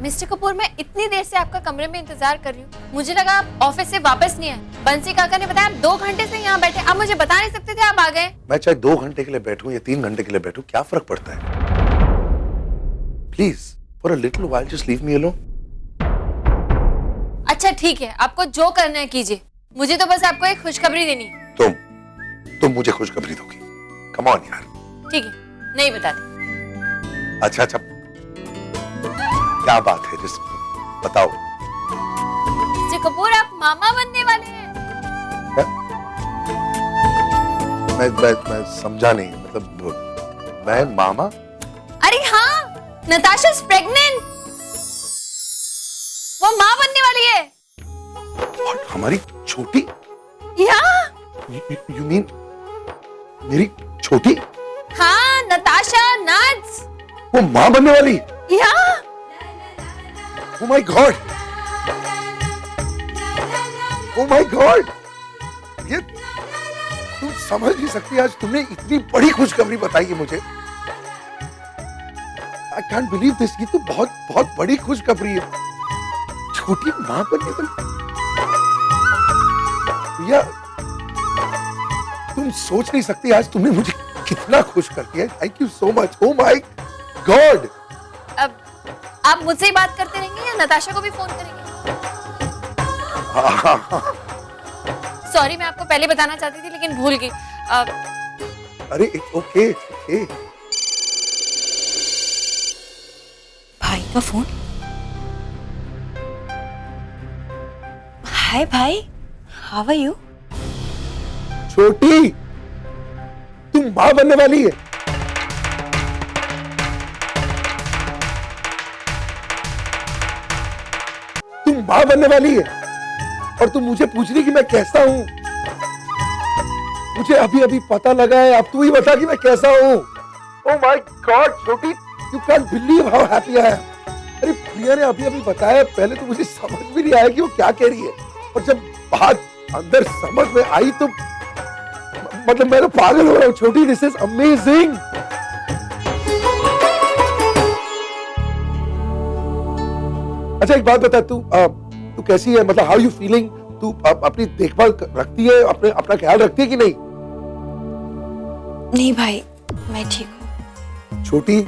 मिस्टर कपूर, मैं इतनी देर से आपका कमरे में इंतजार कर रही हूँ। मुझे लगा आप ऑफिस से वापस नहीं आए। बंसी काका ने बताया आप 2 घंटे से यहाँ बैठे। आप मुझे बता नहीं सकते थे आप आ गए? मैं चाहे 2 घंटे के लिए बैठूं या 3 घंटे के लिए बैठूं, क्या फर्क पड़ता है? Please for a little while just leave me alone. अच्छा ठीक है, आपको जो करना है कीजिए। मुझे तो बस आपको एक खुशखबरी देनी है। तुम मुझे खुशखबरी दोगी? कम ऑन यार। ठीक है, नहीं बताते। अच्छा, क्या बात है, जिस बताओ। मिस्टर कपूर, आप मामा बनने वाले हैं। मैं समझा नहीं, मतलब मैं मामा? अरे हाँ, नताशा इज प्रेग्नेंट। वो माँ बनने वाली है। What? हमारी छोटी? Yeah. You mean मेरी छोटी? हाँ, नताशा नट्स। वो माँ बनने वाली? Yeah. Oh my God! Oh my God! ये तुम समझ नहीं सकती, आज तुमने इतनी बड़ी खुशखबरी बताई है मुझे। I can't believe this. ये तो बहुत बहुत बड़ी खुशखबरी है। छोटी माँ बनने वाली। भैया, तुम सोच नहीं सकती आज तुमने मुझे कितना खुश कर दिया। Thank you so much. Oh my God! अब आप मुझसे ही बात करते रहेंगे या नताशा को भी फोन करेंगे? सॉरी, मैं आपको पहले बताना चाहती थी लेकिन भूल गई। अरे इट्स ओके, ओके। भाई का फोन। हाय भाई, हाउ आर यू? छोटी, तुम माँ बनने वाली है। तुम माँ बनने वाली है और तुम मुझे पूछ रही कि मैं कैसा हूं। मुझे अभी अभी पता लगा है, अब तू ही बता कि मैं कैसा हूं। ओह माय गॉड छोटी, you can believe how happy I am. अरे प्रिया ने अभी अभी बताया, पहले तो मुझे समझ भी नहीं आया कि वो क्या कह रही है, और जब बात अंदर समझ में आई तो मतलब मैं तो पागल हो रहा हूँ छोटी। This is amazing. अच्छा एक बात बता, तू कैसी है? मतलब हाउ यू फीलिंग? तू अपनी देखभाल रखती है, अपना ख्याल रखती है कि नहीं? नहीं भाई, मैं ठीक हूँ। छोटी,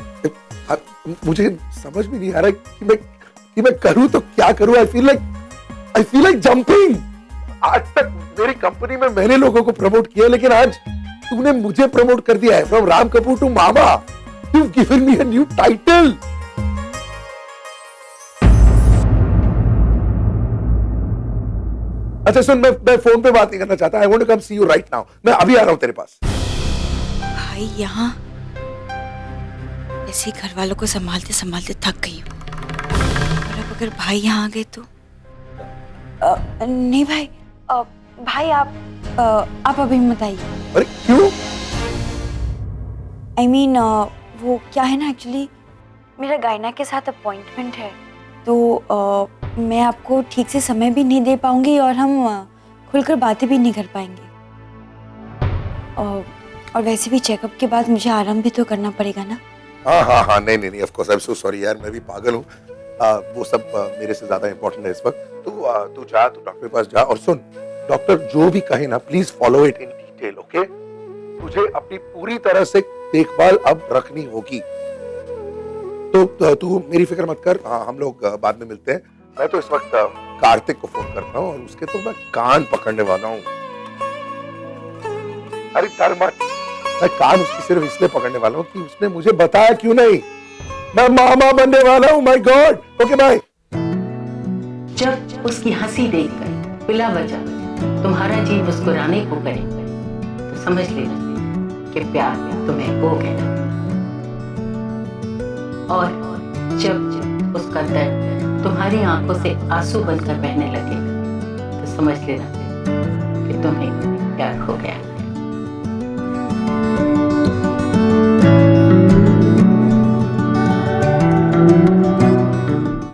मुझे समझ में नहीं आ रहा कि मैं करूँ तो क्या करूँ। I feel like jumping. आज तक मेरी कंपनी में मैंने लोगों को प्रमोट किया, लेकिन आज तूने मुझे प्रमोट कर दिया है। From Ram Kapoor to Mama, you given me a new title. अच्छा सुन, मैं फोन पे बात नहीं करना चाहता। I want to come see you right now. मैं अभी आ रहा हूं तेरे पास। भाई यहाँ ऐसे घर वालों को संभालते संभालते थक गई हूँ, और अब अगर भाई यहाँ आ गए तो नहीं भाई, भाई आप अभी मत आइए। अरे क्यों? I mean, वो क्या है ना, एक्चुअली मेरा गायना के साथ अपॉइंटमेंट है, तो मैं आपको ठीक से समय भी नहीं दे पाऊंगी और हम खुलकर बातें भी नहीं कर पाएंगे। और वैसे भी चेकअप के बाद मुझे आराम भी तो करना पड़ेगा ना। हाँ, नहीं, of course, I am so sorry यार, मैं भी पागल हूँ। वो सब मेरे से ज्यादा इम्पोर्टेंट है इस वक्त। तू जा, तू डॉक्टर के पास जा, और सुन, डॉक्टर जो भी कहे ना, please follow it in detail, okay? तुझे अपनी पूरी तरह से देखभाल अब रखनी होगी। तो तू मेरी फिक्र मत कर। हाँ, हम लोग बाद में मिलते हैं। मैं तो इस वक्त कार्तिक को फोन करता हूँ और उसके तो मैं कान पकड़ने वाला हूँ। अरे डर मत, मैं कान उसकी सिर्फ इसलिए पकड़ने वाला हूँ कि उसने मुझे बताया क्यों नहीं। मैं मामा बनने वाला हूँ। My God. Okay bye. जब उसकी हंसी देखकर बिला वजह तुम्हारा जी मुस्कुराने को करे तो समझ लेना कि प्यार तुम्हें हो गया, और जब उसका दर्द तुम्हारी आंखों से आंसू बनकर बहने लगे तो समझ लेना कि तुम्हें प्यार हो गया।